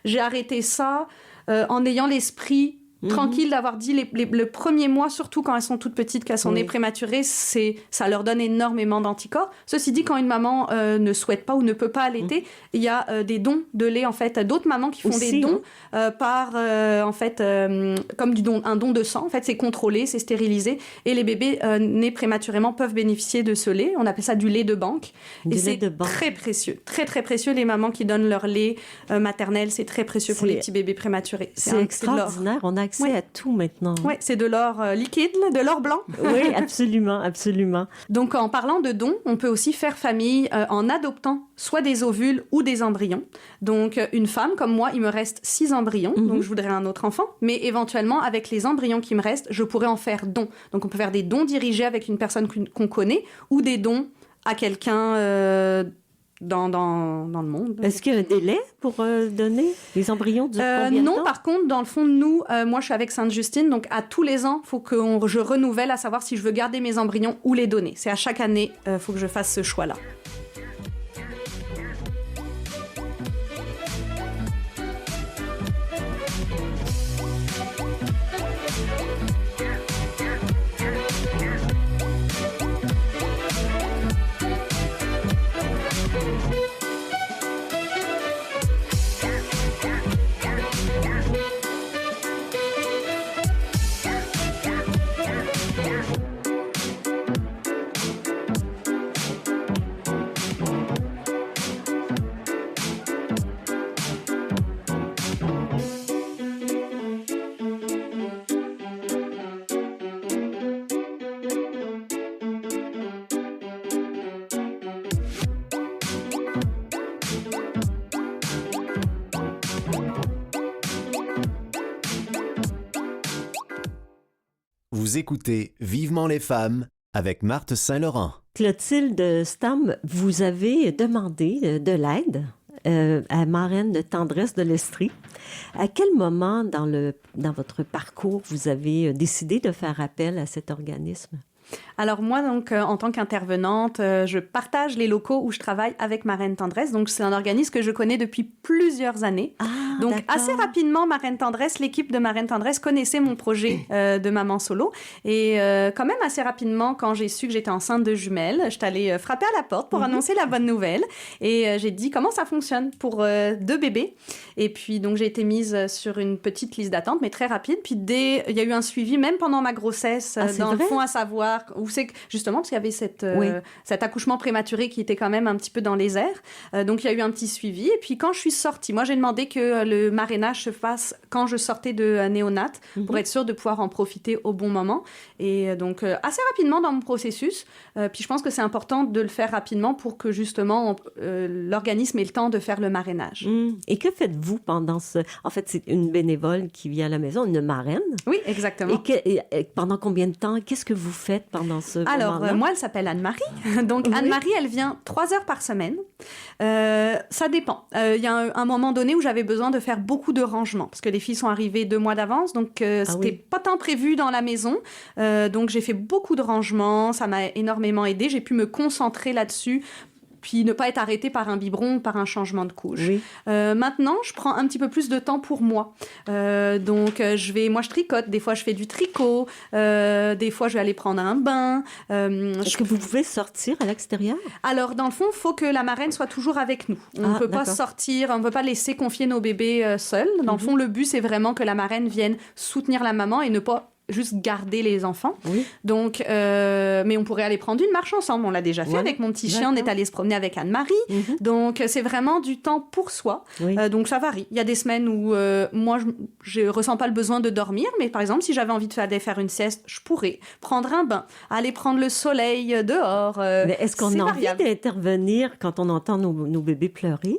j'ai arrêté ça en ayant l'esprit tranquille d'avoir dit le premier mois, surtout quand elles sont toutes petites, qu'elles sont nées prématurées, ça leur donne énormément d'anticorps. Ceci dit, quand une maman ne souhaite pas ou ne peut pas allaiter, il y a des dons de lait, en fait, d'autres mamans qui font des dons en fait, comme un don de sang. En fait, c'est contrôlé, c'est stérilisé. Et les bébés nés prématurément peuvent bénéficier de ce lait. On appelle ça du lait de banque. Et c'est très précieux. Très, très précieux. Les mamans qui donnent leur lait maternel, c'est très précieux pour les petits bébés prématurés. C'est extraordinaire. On a accès à tout maintenant. Oui, c'est de l'or liquide, de l'or blanc. Oui, absolument, absolument. Donc, en parlant de dons, on peut aussi faire famille en adoptant soit des ovules ou des embryons. Donc, une femme comme moi, il me reste 6 embryons, donc je voudrais un autre enfant. Mais éventuellement, avec les embryons qui me restent, je pourrais en faire don. Donc, on peut faire des dons dirigés avec une personne qu'on connaît ou des dons à quelqu'un dans le monde. Est-ce qu'il y a un délai pour donner les embryons du combien de temps? Non, par contre, dans le fond, nous, moi, je suis avec Sainte-Justine, donc à tous les ans, il faut que je renouvelle à savoir si je veux garder mes embryons ou les donner. C'est à chaque année, il faut que je fasse ce choix-là. Vous écoutez Vivement les femmes avec Marthe Saint-Laurent. Clotilde Stam, vous avez demandé de l'aide à marraine de tendresse de l'Estrie. À quel moment dans votre parcours vous avez décidé de faire appel à cet organisme? Alors moi, donc, en tant qu'intervenante, je partage les locaux où je travaille avec Marraine Tendresse. Donc, c'est un organisme que je connais depuis plusieurs années. Donc, assez rapidement, Marraine Tendresse, l'équipe de Marraine Tendresse connaissait mon projet de maman solo. Et quand même assez rapidement, quand j'ai su que j'étais enceinte de jumelles, je suis allée frapper à la porte pour annoncer la bonne nouvelle. Et j'ai dit comment ça fonctionne pour 2 bébés. Et puis, donc, j'ai été mise sur une petite liste d'attente, mais très rapide. Puis, il y a eu un suivi, même pendant ma grossesse, dans le fond, à savoir où c'est que, justement, parce qu'il y avait Oui. cet accouchement prématuré qui était quand même un petit peu dans les airs. Donc, il y a eu un petit suivi. Et puis, quand je suis sortie, moi, j'ai demandé que le marrainage se fasse quand je sortais de néonat pour être sûre de pouvoir en profiter au bon moment. Et donc, assez rapidement dans mon processus. Puis, je pense que c'est important de le faire rapidement pour que, justement, l'organisme ait le temps de faire le marrainage. Et que faites-vous pendant ce... En fait, c'est une bénévole qui vient à la maison, une marraine. Oui, exactement. Et pendant combien de temps? Qu'est-ce que vous faites pendant ce Alors, moment-là? moi, elle s'appelle Anne-Marie. Donc, Oui. Anne-Marie, elle vient 3 heures par semaine. Ça dépend. Il y a un moment donné où j'avais besoin de faire beaucoup de rangements parce que les filles sont arrivées 2 mois d'avance. Donc, c'était pas tant prévu dans la maison. Donc, j'ai fait beaucoup de rangements. Ça m'a énormément aidée. J'ai pu me concentrer là-dessus. Puis ne pas être arrêtée par un biberon, par un changement de couche. Oui. Maintenant, je prends un petit peu plus de temps pour moi. Donc, je tricote. Des fois, je fais du tricot. Des fois, je vais aller prendre un bain. Est-ce que vous pouvez sortir à l'extérieur? Alors, dans le fond, il faut que la marraine soit toujours avec nous. On ne peut pas sortir, on ne peut pas laisser confier nos bébés seuls. Dans le fond, le but, c'est vraiment que la marraine vienne soutenir la maman et ne pas juste garder les enfants. Oui. Donc, mais on pourrait aller prendre une marche ensemble. On l'a déjà fait avec mon petit chien. On est allé se promener avec Anne-Marie. Donc, c'est vraiment du temps pour soi. Oui. Donc, ça varie. Il y a des semaines où moi, je ressens pas le besoin de dormir. Mais par exemple, si j'avais envie de faire une sieste, je pourrais prendre un bain, aller prendre le soleil dehors. Mais est-ce qu'on a envie variable. d'intervenir quand on entend nos bébés pleurer?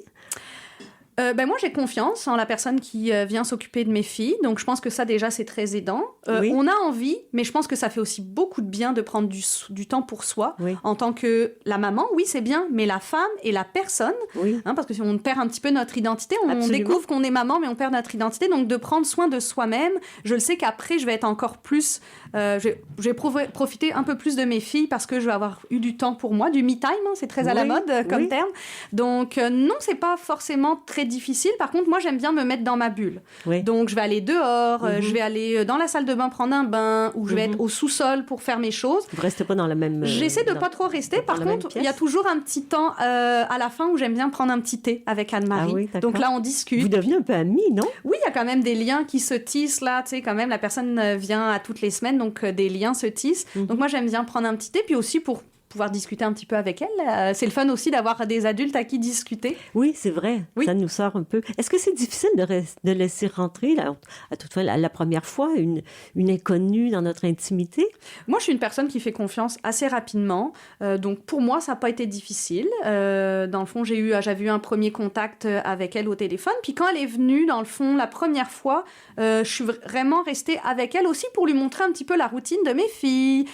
Moi, j'ai confiance en la personne qui vient s'occuper de mes filles. Donc, je pense que ça, déjà, c'est très aidant. Oui. On a envie, mais je pense que ça fait aussi beaucoup de bien de prendre du temps pour soi. Oui. En tant que la maman, oui, c'est bien, mais la femme et la personne, Oui. parce que si on perd un petit peu notre identité, on Absolument. découvre qu'on est maman, mais on perd notre identité. Donc, de prendre soin de soi-même, je le sais qu'après, je vais être encore plus... je vais profiter un peu plus de mes filles parce que je vais avoir eu du temps pour moi, du me time, c'est très à la mode comme terme. Donc, non, c'est pas forcément très difficile. Par contre, moi, j'aime bien me mettre dans ma bulle. Oui. Donc, je vais aller dehors, je vais aller dans la salle de bain prendre un bain, ou je vais être au sous-sol pour faire mes choses. Vous ne restez pas dans la même... J'essaie de pas trop rester. Par contre, il y a toujours un petit temps à la fin où j'aime bien prendre un petit thé avec Anne-Marie. Ah oui, d'accord. Donc là, on discute. Vous devenez un peu amis, non? Oui, il y a quand même des liens qui se tissent là, tu sais, quand même, la personne vient à toutes les semaines, donc des liens se tissent. Donc moi, j'aime bien prendre un petit thé, puis aussi pour pouvoir discuter un petit peu avec elle. C'est le fun aussi d'avoir des adultes à qui discuter. Oui, c'est vrai. Oui. Ça nous sort un peu. Est-ce que c'est difficile de laisser rentrer, à toutefois, la première fois, une inconnue dans notre intimité? Moi, je suis une personne qui fait confiance assez rapidement. Donc, pour moi, ça n'a pas été difficile. Dans le fond, j'avais eu un premier contact avec elle au téléphone. Puis quand elle est venue, dans le fond, la première fois, je suis vraiment restée avec elle aussi pour lui montrer un petit peu la routine de mes filles,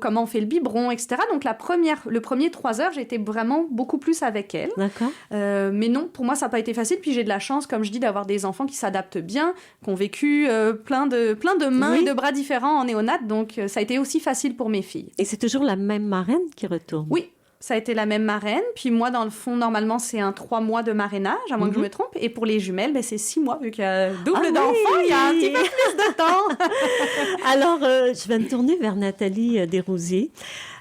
comment on fait le biberon, etc. Donc, le premier 3 heures, j'étais vraiment beaucoup plus avec elle. D'accord. Mais non, pour moi, ça n'a pas été facile. Puis j'ai de la chance, comme je dis, d'avoir des enfants qui s'adaptent bien, qui ont vécu plein de mains et de bras différents en néonat. Donc, ça a été aussi facile pour mes filles. Et c'est toujours la même marraine qui retourne? Oui, ça a été la même marraine. Puis moi, dans le fond, normalement, c'est un 3 mois de marrainage, à moins que je me trompe. Et pour les jumelles, c'est 6 mois, vu qu'il y a double d'enfants, il y a un petit peu plus de temps. Alors, je vais me tourner vers Nathalie Desrosiers.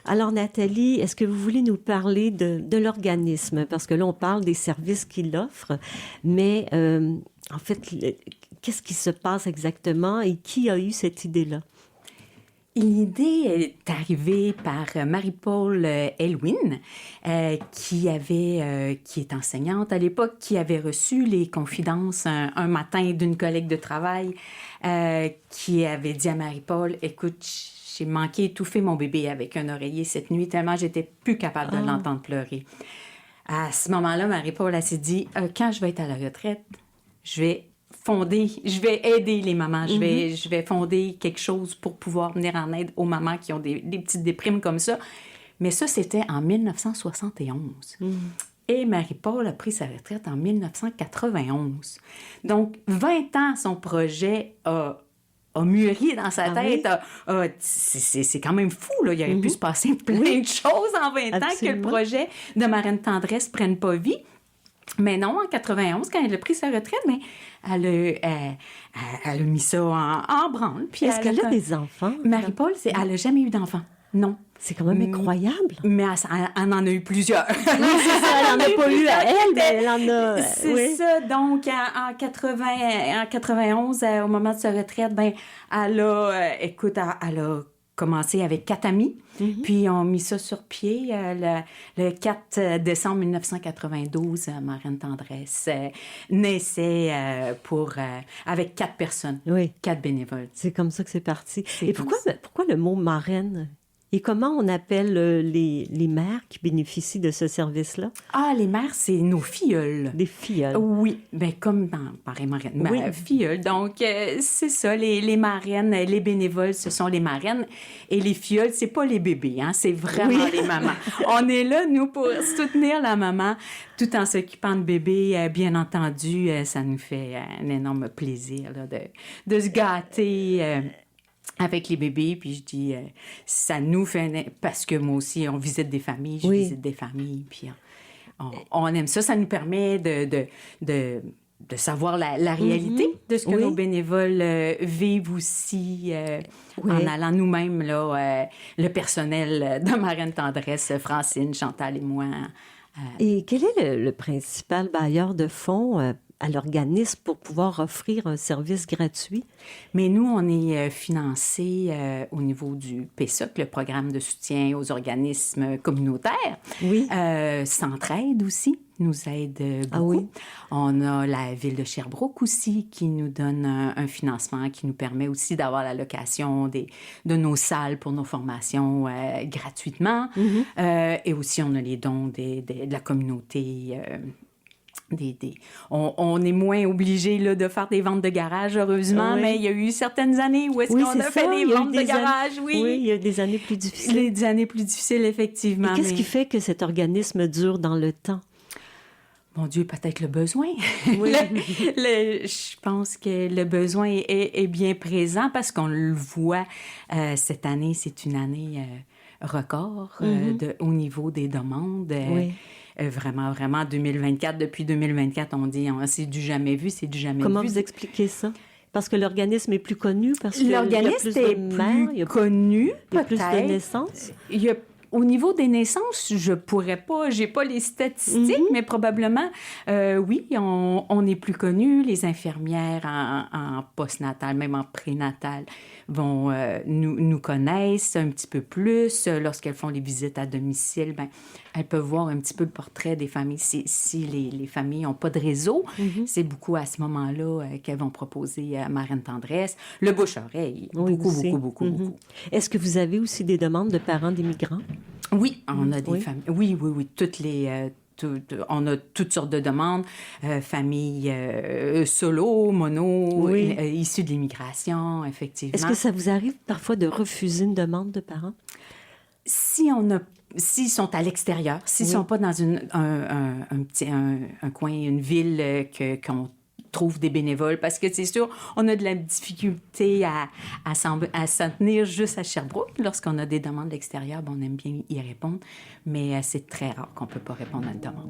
Alors, Nathalie, est-ce que vous voulez nous parler de l'organisme? Parce que là, on parle des services qu'il offre, mais en fait, qu'est-ce qui se passe exactement et qui a eu cette idée-là? L'idée est arrivée par Marie-Paul Elwin, qui est enseignante à l'époque, qui avait reçu les confidences un matin d'une collègue de travail, qui avait dit à Marie-Paul, « Écoute, j'ai manqué étouffer mon bébé avec un oreiller cette nuit, tellement j'étais plus capable de l'entendre pleurer. » À ce moment-là, Marie-Paul, elle s'est dit, « Quand je vais être à la retraite, je vais aider les mamans, je vais fonder quelque chose pour pouvoir venir en aide aux mamans qui ont des petites déprimes comme ça. » Mais ça, c'était en 1971. Et Marie-Paul a pris sa retraite en 1991. Donc, 20 ans, son projet a mûri dans sa tête. Oui. C'est quand même fou, là. Il aurait pu se passer plein de choses en 20 ans que le projet de Marraine Tendresse ne prenne pas vie. Mais non, en 91, quand elle a pris sa retraite, mais elle a mis ça en branle. Puis est-ce qu'elle a des enfants? Marie-Paul, elle n'a jamais eu d'enfants. Non. C'est quand même incroyable. Mais elle en a eu plusieurs. Oui, c'est ça. Elle n'en a pas eu à elle, mais elle en a... C'est ça. Donc, en 91, au moment de sa retraite, elle a commencé avec 4 amis, puis on mis ça sur pied le 4 décembre 1992. Marraine Tendresse naissait avec 4 personnes, 4 bénévoles. C'est comme ça que c'est parti. Et pourquoi le mot marraine? Et comment on appelle les mères qui bénéficient de ce service-là? Ah, les mères, c'est nos filleules. Des filleules. Oui, bien comme dans pareil marraine, filleules. Donc, c'est ça, les marraines, les bénévoles, ce sont les marraines. Et les filleules, c'est pas les bébés, hein, c'est vraiment les mamans. On est là, nous, pour soutenir la maman, tout en s'occupant de bébé. Bien entendu, ça nous fait un énorme plaisir là, de se gâter avec les bébés, puis je dis, ça nous fait... Parce que moi aussi, on visite des familles, je visite des familles, puis on aime ça. Ça nous permet de savoir la réalité de ce que nos bénévoles vivent aussi en allant nous-mêmes, là, le personnel de Marraine Tendresse, Francine, Chantal et moi. Et quel est le principal bailleur de fonds à l'organisme pour pouvoir offrir un service gratuit? Mais nous, on est financé au niveau du PSOC, le programme de soutien aux organismes communautaires. Oui. Centraide aussi nous aide beaucoup. Ah oui. On a la ville de Sherbrooke aussi qui nous donne un financement qui nous permet aussi d'avoir la location de nos salles pour nos formations gratuitement. Et aussi, on a les dons de la communauté. On est moins obligé là, de faire des ventes de garage, heureusement, mais il y a eu certaines années où est-ce qu'on a fait des ventes de garage. Oui, il y a des années plus difficiles. Des années plus difficiles, effectivement. Et qu'est-ce qui fait que cet organisme dure dans le temps? Mon Dieu, peut-être le besoin. Oui. Je pense que le besoin est bien présent parce qu'on le voit. Cette année, c'est une année record au niveau des demandes. Vraiment, 2024. Depuis 2024, on dit c'est du jamais vu, c'est du jamais vu. Comment vous expliquez ça? Parce que l'organisme est plus connu? Parce que l'organisme est plus connu, il y a plus de naissances? Au niveau des naissances, j'ai pas les statistiques, mais probablement, oui, on est plus connus. Les infirmières en postnatal, même en prénatal, vont nous connaissent un petit peu plus. Lorsqu'elles font les visites à domicile, elles peuvent voir un petit peu le portrait des familles. Si les familles n'ont pas de réseau, c'est beaucoup à ce moment-là qu'elles vont proposer à Marraine Tendresse. Le bouche-oreille, beaucoup. Est-ce que vous avez aussi des demandes de parents d'immigrants? Oui, on a des familles. Oui. On a toutes sortes de demandes. Familles solo, mono, issues de l'immigration, effectivement. Est-ce que ça vous arrive parfois de refuser une demande de parents? S'ils sont à l'extérieur, s'ils ne sont pas dans un coin, une ville qu'on trouve des bénévoles, parce que c'est sûr, on a de la difficulté à s'en tenir juste à Sherbrooke. Lorsqu'on a des demandes de l'extérieur, on aime bien y répondre, mais c'est très rare qu'on ne peut pas répondre à une demande.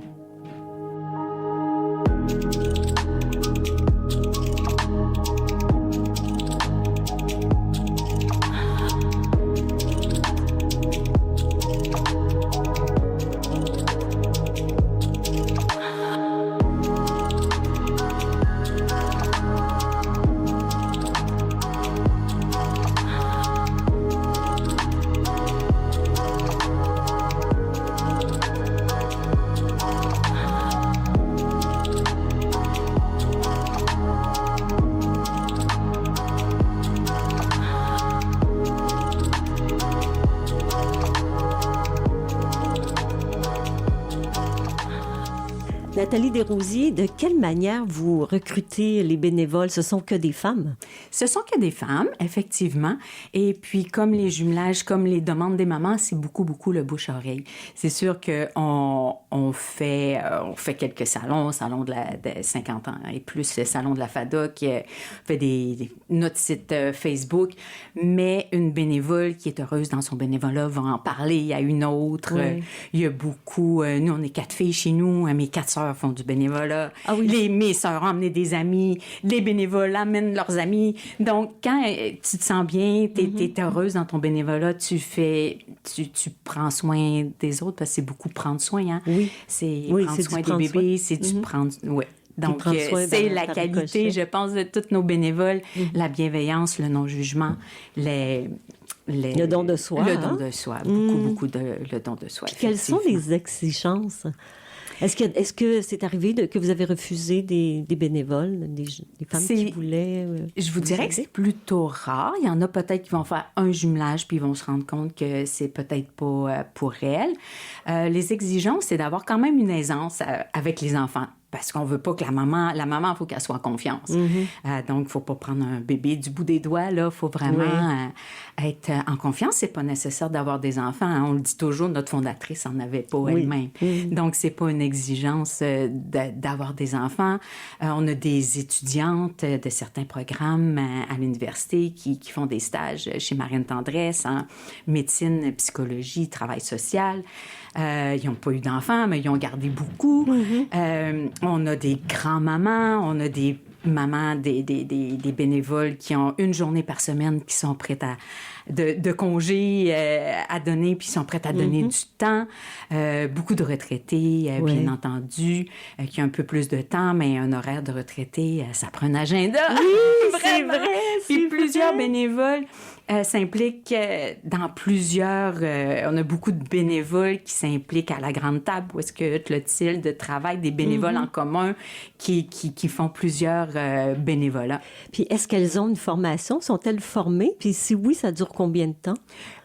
Nathalie Desrosiers, de quelle manière vous recrutez les bénévoles? Ce sont que des femmes? Ce sont que des femmes, effectivement. Et puis, comme les jumelages, comme les demandes des mamans, c'est beaucoup le bouche-oreille. C'est sûr qu'on fait quelques salons de 50 ans et plus, le salon de la FADOC, on fait notre site Facebook, mais une bénévole qui est heureuse dans son bénévolat va en parler à une autre. Oui. Il y a beaucoup... nous, on est 4 filles chez nous, mes 4 sœurs font du bénévolat. Ah oui. Mes sœurs ont amené des amis. Les bénévoles amènent leurs amis. Donc, quand tu te sens bien, t'es heureuse dans ton bénévolat, tu prends soin des autres, parce que c'est beaucoup prendre soin, hein? Oui. C'est prendre soin des bébés, c'est du prendre... Oui. Donc, c'est la qualité, je pense, de tous nos bénévoles, la bienveillance, le non-jugement, Le don de soi. Le don de soi. Beaucoup le don de soi. Puis quelles sont les exigences? Est-ce que c'est arrivé que vous avez refusé des bénévoles, des femmes qui voulaient... je vous dirais que c'est plutôt rare. Il y en a peut-être qui vont faire un jumelage puis ils vont se rendre compte que c'est peut-être pas pour elles. Les exigences, c'est d'avoir quand même une aisance avec les enfants. Parce qu'on veut pas que la maman, il faut qu'elle soit en confiance. Donc, il faut pas prendre un bébé du bout des doigts, là. Il faut vraiment être en confiance. C'est pas nécessaire d'avoir des enfants. Hein. On le dit toujours, notre fondatrice en avait pas elle-même. Donc, c'est pas une exigence d'avoir des enfants. On a des étudiantes de certains programmes à l'université qui font des stages chez Marine Tendresse en médecine, psychologie, travail social. Ils n'ont pas eu d'enfants, mais ils ont gardé beaucoup. On a des grands-mamans, on a des mamans, des bénévoles qui ont une journée par semaine qui sont prêtes de congés à donner, puis sont prêtes à donner du temps. Beaucoup de retraités, bien entendu, qui ont un peu plus de temps, mais un horaire de retraité, ça prend un agenda. Oui, c'est vrai. Puis plusieurs bénévoles s'impliquent dans plusieurs... on a beaucoup de bénévoles qui s'impliquent à la grande table, où est-ce que Clotilde travaille, des bénévoles en commun qui font plusieurs bénévolats. Puis est-ce qu'elles ont une formation? Sont-elles formées? Puis si oui, ça dure combien de temps?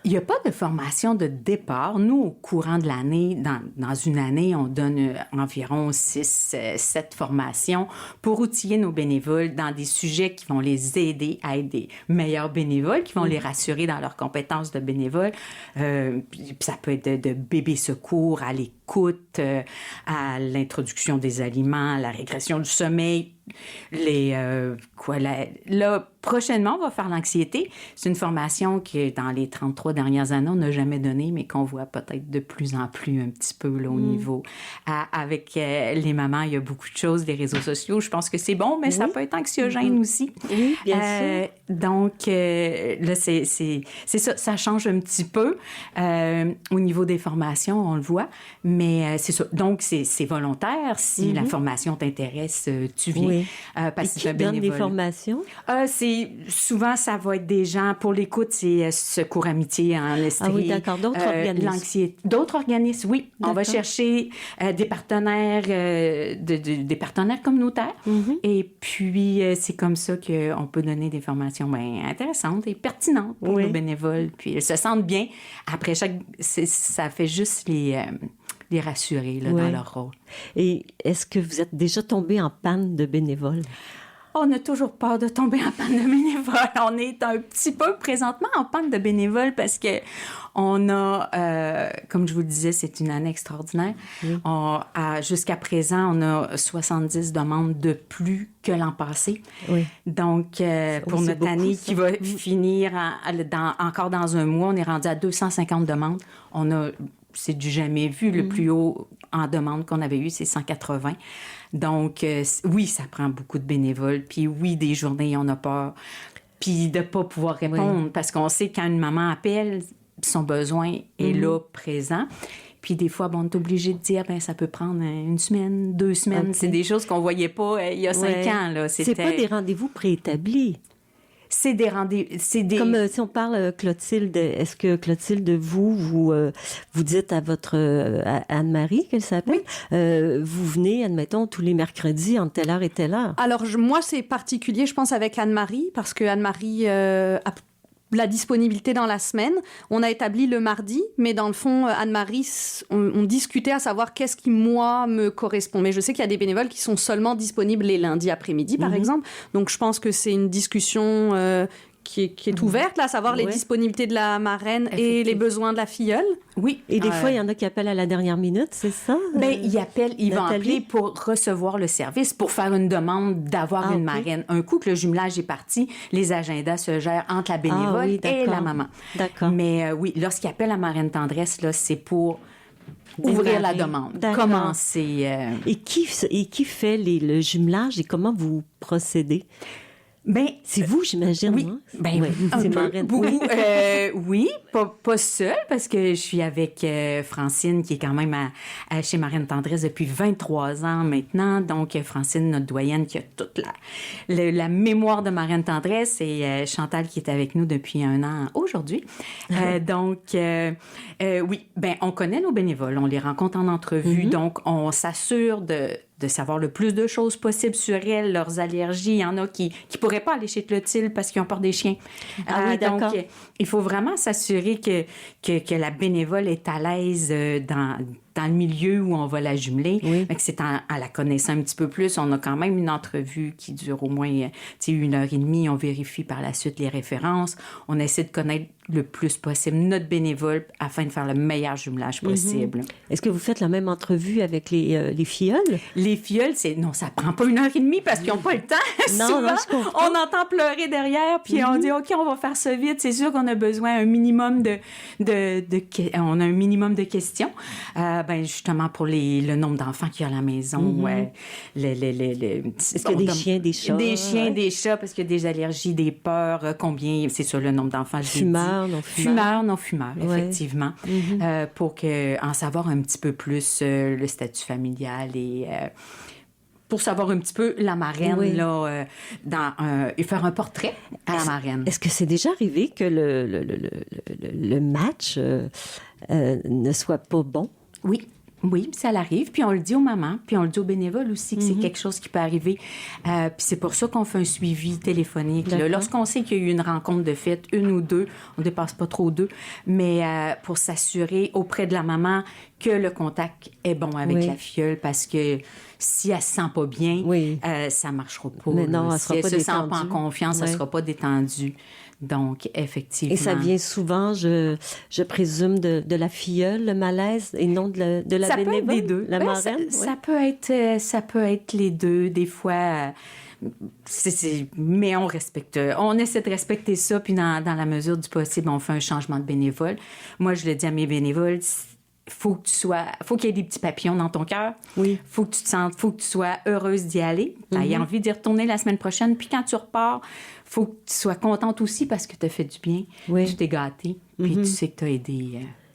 Il n'y a pas de formation de départ. Nous, au courant de l'année, dans une année, on donne environ 6-7 formations pour outiller nos bénévoles dans des sujets qui vont les aider à être des meilleurs bénévoles, qui vont les rassurer dans leurs compétences de bénévoles. Puis ça peut être de bébé secours à l'écoute, à l'introduction des aliments, à la régression du sommeil. Là, prochainement, on va faire l'anxiété. C'est une formation que, dans les 33 dernières années, on n'a jamais donnée, mais qu'on voit peut-être de plus en plus un petit peu là, au niveau. Avec les mamans, il y a beaucoup de choses, les réseaux sociaux. Je pense que c'est bon, mais ça peut être anxiogène aussi. Oui, bien sûr. Donc, là, c'est ça. Ça change un petit peu au niveau des formations, on le voit. Mais c'est ça. Donc, c'est volontaire. Si la formation t'intéresse, tu viens. Oui. Parce et qui donne des formations? Souvent, ça va être des gens, pour l'écoute, c'est Secours Amitié en Estrie. Ah oui, d'accord. D'autres organismes. L'anxiété. D'autres organismes, oui. D'accord. On va chercher des partenaires, des partenaires communautaires. Et puis, c'est comme ça qu'on peut donner des formations intéressantes et pertinentes pour nos bénévoles. Puis, ils se sentent bien. Après ça fait juste les rassurer là, dans leur rôle. Et est-ce que vous êtes déjà tombé en panne de bénévoles? On n'a toujours peur de tomber en panne de bénévoles. On est un petit peu présentement en panne de bénévoles parce que on a, comme je vous le disais, c'est une année extraordinaire. Jusqu'à présent, on a 70 demandes de plus que l'an passé. Oui. Donc, pour notre année qui va finir encore dans un mois, on est rendu à 250 demandes. C'est du jamais vu. Le plus haut en demande qu'on avait eu, c'est 180. Donc, oui, ça prend beaucoup de bénévoles. Puis oui, des journées, on a peur. Puis de ne pas pouvoir répondre parce qu'on sait quand une maman appelle, son besoin est là, présent. Puis des fois, on est obligé de dire, ça peut prendre une semaine, 2 semaines. Okay. C'est des choses qu'on ne voyait pas il y a 5 ans. Là. C'est pas des rendez-vous préétablis. C'est des rendez-vous. Comme si on parle, Clotilde, est-ce que Clotilde, vous dites à votre Anne-Marie, qu'elle s'appelle, vous venez, admettons, tous les mercredis entre telle heure et telle heure? Alors, moi, c'est particulier, je pense, avec Anne-Marie, parce que Anne-Marie a la disponibilité dans la semaine. On a établi le mardi, mais dans le fond, Anne-Marie, on discutait à savoir qu'est-ce qui, moi, me correspond. Mais je sais qu'il y a des bénévoles qui sont seulement disponibles les lundis après-midi, par exemple. Donc, je pense que c'est une discussion qui est ouverte, là, à savoir les disponibilités de la marraine et les besoins de la filleule. Oui. Et des fois, il y en a qui appellent à la dernière minute, c'est ça? Ils vont appeler pour recevoir le service, pour faire une demande d'avoir une marraine. Un coup que le jumelage est parti, les agendas se gèrent entre la bénévole et la maman. D'accord. Mais lorsqu'ils appellent à Marraine Tendresse, là, c'est pour ouvrir la demande, commencer. Et qui fait le jumelage et comment vous procédez? Ben, C'est vous, j'imagine, oui, hein? ben, Ouais, un c'est peu, marraine. beaucoup. Oui, pas seule, parce que je suis avec Francine, qui est quand même chez Marraine Tendresse depuis 23 ans maintenant. Donc, Francine, notre doyenne, qui a toute la mémoire de Marraine Tendresse, et Chantal, qui est avec nous depuis 1 an aujourd'hui. Donc, oui, ben, on connaît nos bénévoles, on les rencontre en entrevue, donc on s'assure de savoir le plus de choses possibles sur elles, leurs allergies. Il y en a qui pourraient pas aller chez Clotilde parce qu'ils ont peur des chiens. Ah oui, d'accord. Donc, il faut vraiment s'assurer que la bénévole est à l'aise dans le milieu où on va la jumeler. Oui. Fait que c'est en la connaissant un petit peu plus. On a quand même une entrevue qui dure au moins 1h30. On vérifie par la suite les références. On essaie de connaître le plus possible notre bénévole afin de faire le meilleur jumelage possible. Est-ce que vous faites la même entrevue avec les filleuls? Les filleuls, non, ça prend pas 1h30 parce qu'ils n'ont pas le temps. Non, Souvent, non, je comprends. on entend pleurer derrière, puis on dit, OK, on va faire ça vite. C'est sûr qu'on a besoin un minimum on a un minimum de questions. Ben, justement, pour le nombre d'enfants qu'il y a à la maison. Est-ce qu'il y a des chiens, des chats? Des chiens, des chats, parce qu'il y a des allergies, des peurs. Combien, c'est sûr, le nombre d'enfants, je l'ai dit. Fumeurs, non-fumeurs, Ouais. effectivement. Pour en savoir un petit peu plus le statut familial et pour savoir un petit peu la marraine, Oui. là, et faire un portrait à la marraine. Est-ce que c'est déjà arrivé que le match ne soit pas bon? Oui, ça l'arrive. Puis on le dit aux mamans, puis on le dit aux bénévoles aussi que c'est quelque chose qui peut arriver. Puis c'est pour ça qu'on fait un suivi téléphonique. Là. Lorsqu'on sait qu'il y a eu une rencontre de fête, 1 ou 2, on ne dépasse pas trop 2, mais pour s'assurer auprès de la maman que le contact est bon avec la filleule, parce que si elle se sent pas bien, ça marchera pas. Mais non, elle si sera elle pas se sent pas en détendue. confiance, elle sera pas détendue. Donc, effectivement. Et ça vient souvent, je présume, de la filleule, le malaise, et non de la ça bénévole? peut être des deux. La Ouais, marraine? ça peut être les deux. Des fois, mais on respecte. On essaie de respecter ça, puis dans la mesure du possible, on fait un changement de bénévole. Moi, je le dis à mes bénévoles, faut qu'il y ait des petits papillons dans ton cœur. Oui. Faut que tu sois heureuse d'y aller. Tu as envie d'y retourner la semaine prochaine. Puis quand tu repars, faut que tu sois contente aussi parce que tu as fait du bien. Oui. Tu t'es gâtée. Puis tu sais que tu as aidé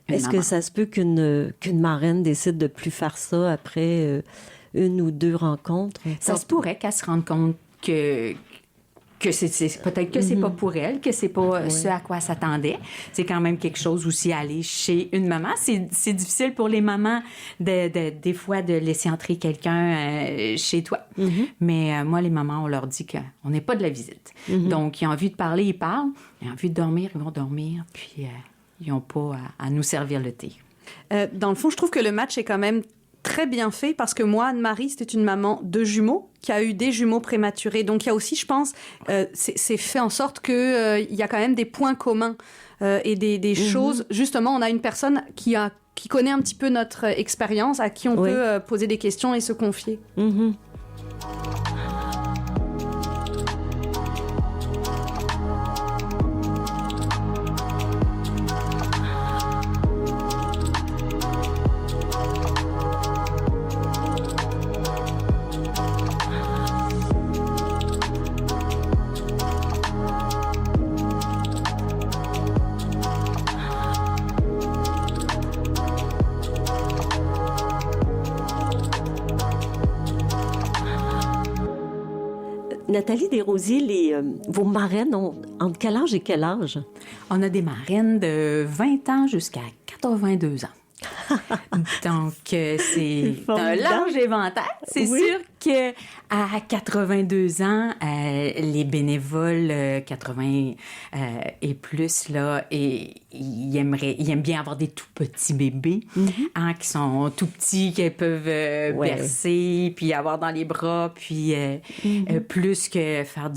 une Est-ce maman. que ça se peut qu'une marraine décide de plus faire ça après 1 ou 2 rencontres? Ça se pourrait qu'elle se rende compte que c'est peut-être que c'est pas pour elle, que c'est pas ce à quoi elle s'attendait. C'est quand même quelque chose aussi à aller chez une maman. C'est difficile pour les mamans des fois de laisser entrer quelqu'un chez toi. Mais moi, les mamans, on leur dit qu'on n'est pas de la visite. Donc, ils ont envie de parler, ils parlent. Ils ont envie de dormir, ils vont dormir. Puis, ils n'ont pas à nous servir le thé. Dans le fond, je trouve que le match est quand même très bien fait parce que moi, Anne-Marie, c'était une maman de jumeaux qui a eu des jumeaux prématurés. Donc, il y a aussi, je pense, c'est fait en sorte qu'il y a quand même des points communs et des choses. Justement, on a une personne qui connaît un petit peu notre expérience, à qui on peut poser des questions et se confier. Nathalie Desrosiers, vos marraines ont entre quel âge et quel âge? On a des marraines de 20 ans jusqu'à 82 ans. Donc, c'est un large éventail. C'est sûr qu'à 82 ans, les bénévoles 80 et plus, là, ils aiment bien avoir des tout petits bébés qui sont tout petits, qu'ils peuvent bercer, puis avoir dans les bras, puis plus que faire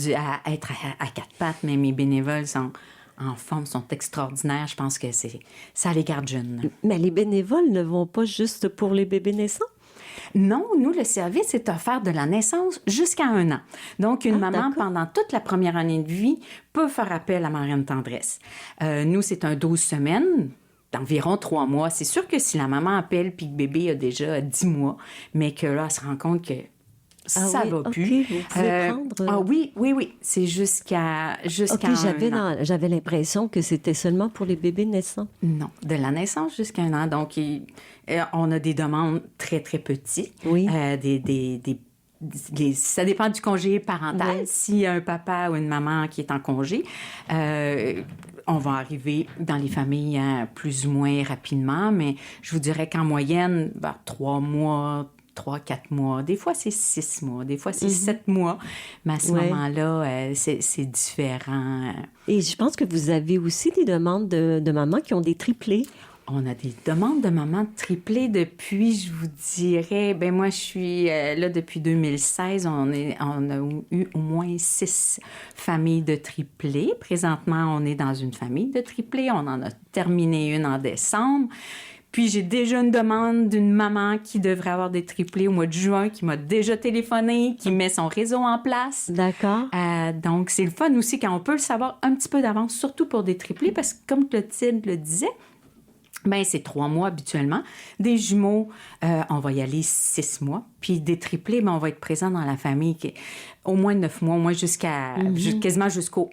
être à 4 pattes. Mais mes bénévoles sont en forme, sont extraordinaires. Je pense que ça les garde jeunes. Mais les bénévoles ne vont pas juste pour les bébés naissants? Non, nous, le service est offert de la naissance jusqu'à 1 an. Donc, une maman, pendant toute la première année de vie, peut faire appel à Marraine Tendresse. Nous, c'est un 12 semaines, d'environ 3 mois. C'est sûr que si la maman appelle puis que le bébé a déjà 10 mois, mais que là, elle se rend compte que ça oui, va OK, plus. vous pouvez prendre... Ah oui, oui, oui. C'est jusqu'à OK, un an. j'avais l'impression que c'était seulement pour les bébés naissants. Non, de la naissance jusqu'à un an. Donc, on a des demandes très, très petites. Oui. Ça dépend du congé parental. Oui. S'il y a un papa ou une maman qui est en congé, on va arriver dans les familles plus ou moins rapidement, mais je vous dirais qu'en moyenne, 3 mois, 4 mois. Des fois, c'est 6 mois. Des fois, c'est 7 mois. Mais à ce moment-là, c'est différent. Et je pense que vous avez aussi des demandes de mamans qui ont des triplés. On a des demandes de mamans triplées depuis, je vous dirais, moi, je suis là depuis 2016. On a eu au moins 6 familles de triplés. Présentement, on est dans une famille de triplés. On en a terminé une en décembre. Puis, j'ai déjà une demande d'une maman qui devrait avoir des triplés au mois de juin, qui m'a déjà téléphoné, qui met son réseau en place. D'accord. Donc, c'est le fun aussi quand on peut le savoir un petit peu d'avance, surtout pour des triplés, parce que comme Clotilde le disait, c'est 3 mois habituellement. Des jumeaux, on va y aller 6 mois. Puis des triplés, on va être présent dans la famille au moins 9 mois, au moins quasiment jusqu'au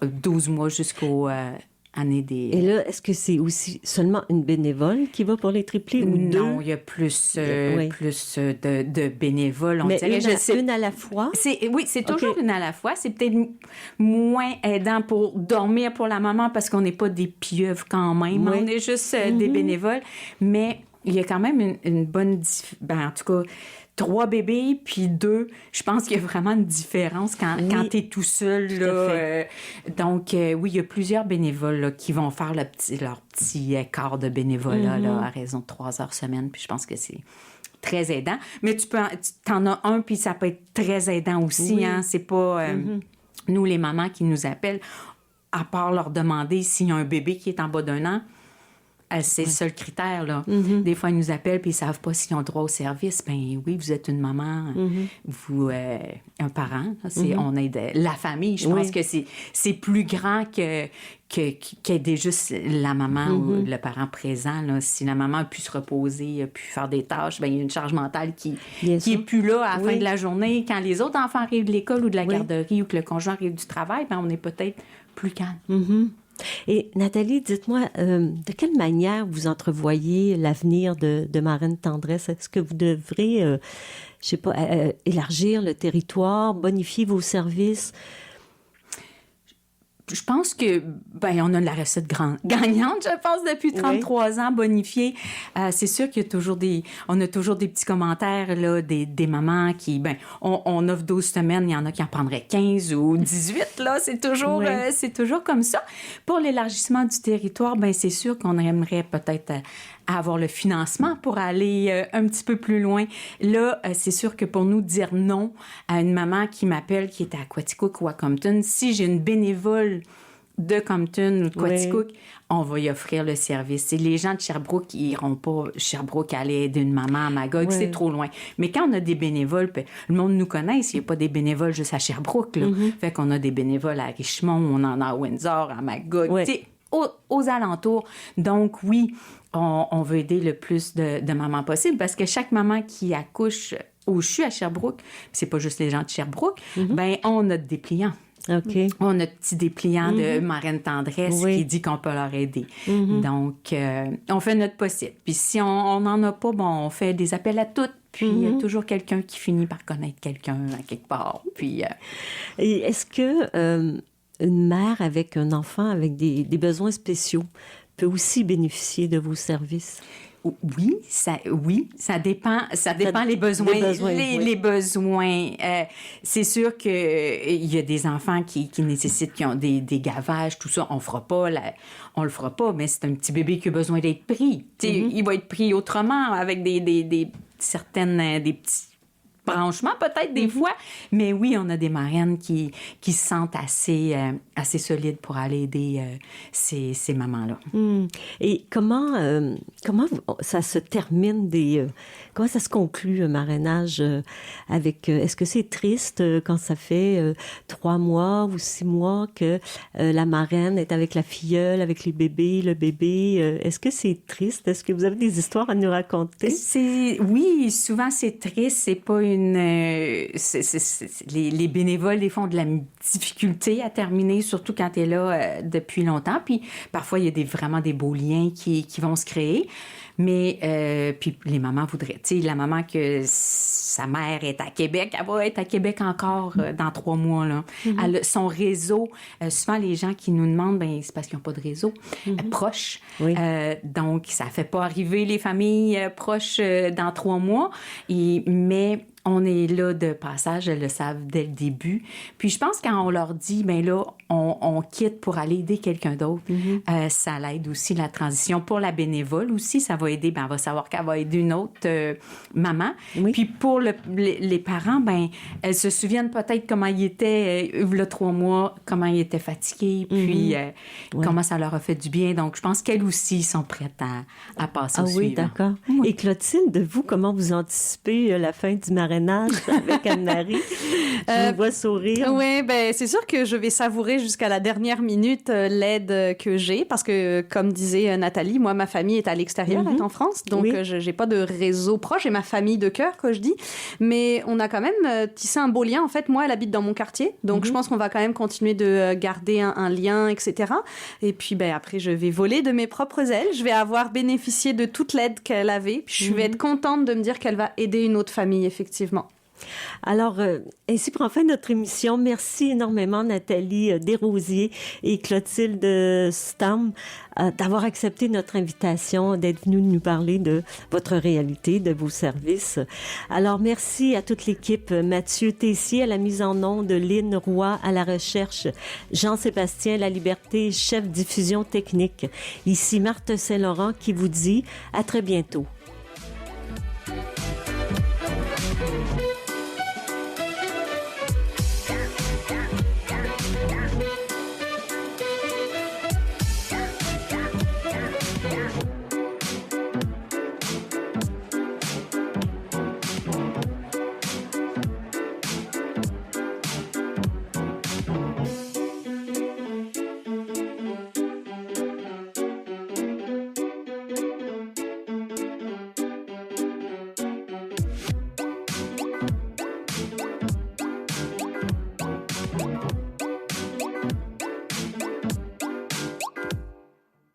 12 mois, jusqu'au année des... Et là, est-ce que c'est aussi seulement une bénévole qui va pour les triplés ou deux? Non, il y a plus de bénévoles, on mais dirait. Une à la fois? Oui, c'est toujours une à la fois. C'est peut-être moins aidant pour dormir pour la maman parce qu'on n'est pas des pieuvres quand même. Oui. On est juste des bénévoles. Mais il y a quand même une bonne... en tout cas... 3 bébés, puis 2, je pense qu'il y a vraiment une différence quand tu es tout seul. Là, donc, oui, il y a plusieurs bénévoles là, qui vont faire leur petit quart de bénévolat là, à raison de 3 heures semaine, puis je pense que c'est très aidant. Mais tu t'en as un, puis ça peut être très aidant aussi. Oui. Hein? C'est pas nous, les mamans qui nous appellent, à part leur demander s'il y a un bébé qui est en bas d'1 an, c'est le seul critère, là. Des fois, ils nous appellent puis ils savent pas s'ils ont droit au service. Oui, vous êtes une maman, vous, un parent. Là, on aide la famille. Je pense que c'est plus grand qu'aider juste la maman ou le parent présent. Là. Si la maman a pu se reposer, a pu faire des tâches, il y a une charge mentale qui est plus là à la fin de la journée. Quand les autres enfants arrivent de l'école ou de la garderie ou que le conjoint arrive du travail, on est peut-être plus calme. Et Nathalie, dites-moi, de quelle manière vous entrevoyez l'avenir de Marraine Tendresse? Est-ce que vous devrez, élargir le territoire, bonifier vos services? Je pense que on a la recette gagnante, je pense, depuis 33 ans, bonifiée. C'est sûr qu'il y a toujours on a toujours des petits commentaires là, des mamans qui, on offre 12 semaines, il y en a qui en prendraient 15 ou 18, là, c'est toujours comme ça. Pour l'élargissement du territoire, c'est sûr qu'on aimerait peut-être avoir le financement pour aller un petit peu plus loin. Là, c'est sûr que pour nous, dire non à une maman qui m'appelle, qui est à Quaticook ou à Compton, si j'ai une bénévole de Compton ou de Quaticook, on va y offrir le service. Et les gens de Sherbrooke, ils n'iront pas Sherbrooke aller aider une maman à Magog, c'est trop loin. Mais quand on a des bénévoles, le monde nous connaît, il n'y a pas des bénévoles juste à Sherbrooke. Là. Fait qu'on a des bénévoles à Richmond, on en a à Windsor, à Magog, aux alentours. Donc, oui, on veut aider le plus de mamans possible parce que chaque maman qui accouche au CHU à Sherbrooke, c'est pas juste les gens de Sherbrooke, on a des dépliants. OK. On a notre petit dépliant de Marraine Tendresse qui dit qu'on peut leur aider. Donc, on fait notre possible. Puis si on n'en a pas, on fait des appels à toutes. Puis il y a toujours quelqu'un qui finit par connaître quelqu'un à quelque part. Puis, Et est-ce que une mère avec un enfant avec des besoins spéciaux peut aussi bénéficier de vos services? Oui, ça dépend les besoins. Les besoins. C'est sûr qu'il y a des enfants qui nécessitent, qui ont des gavages, tout ça, on le fera pas, mais c'est un petit bébé qui a besoin d'être pris. Il va être pris autrement, avec des petits branchements peut-être des fois, mais oui, on a des marraines qui se sentent assez solides pour aller aider ces mamans-là. Et comment ça se termine comment ça se conclut un marrainage avec... est-ce que c'est triste quand ça fait 3 mois ou 6 mois que la marraine est avec la filleule, avec les bébés, le bébé? Est-ce que c'est triste? Est-ce que vous avez des histoires à nous raconter? Oui, souvent c'est triste, c'est pas une les bénévoles, des fois, ont de la difficulté à terminer, surtout quand tu es là depuis longtemps. Puis parfois, il y a vraiment des beaux liens qui vont se créer. Mais puis les mamans voudraient, tu sais, la maman que sa mère est à Québec, elle va être à Québec encore dans 3 mois, là. Mm-hmm. Son réseau, souvent les gens qui nous demandent, ben c'est parce qu'ils n'ont pas de réseau proche. Oui. Donc, ça ne fait pas arriver les familles proches dans 3 mois. Mais on est là de passage, elles le savent dès le début. Puis je pense quand on leur dit, ben là, on quitte pour aller aider quelqu'un d'autre, ça l'aide aussi la transition. Pour la bénévole aussi, ça va aider, ben elle va savoir qu'elle va aider une autre maman. Oui. Puis pour les parents, ben elles se souviennent peut-être comment ils étaient il y a 3 mois, comment ils étaient fatigués, puis comment ça leur a fait du bien. Donc je pense qu'elles aussi sont prêtes à passer au suivant. Oui, d'accord. Oui. Et Clotilde, vous, comment vous anticipez la fin du marrainage avec Anne-Marie? Je vous vois sourire. Oui, ben c'est sûr que je vais savourer jusqu'à la dernière minute l'aide que j'ai, parce que, comme disait Nathalie, moi, ma famille est à l'extérieur, est en France, donc je n'ai pas de réseau proche, j'ai ma famille de cœur, que je dis, mais on a quand même tissé un beau lien. En fait, moi, elle habite dans mon quartier, donc je pense qu'on va quand même continuer de garder un lien, etc. Et puis, ben après, je vais voler de mes propres ailes, je vais avoir bénéficié de toute l'aide qu'elle avait, puis je vais être contente de me dire qu'elle va aider une autre famille, effectivement. Alors, ainsi prend fin notre émission. Merci énormément, Nathalie Desrosiers et Clotilde Stam, d'avoir accepté notre invitation, d'être venue nous parler de votre réalité, de vos services. Alors, merci à toute l'équipe. Mathieu Tessier à la mise en onde, Lynn Roy à la recherche, Jean-Sébastien Laliberté, chef diffusion technique. Ici Marthe Saint-Laurent qui vous dit à très bientôt.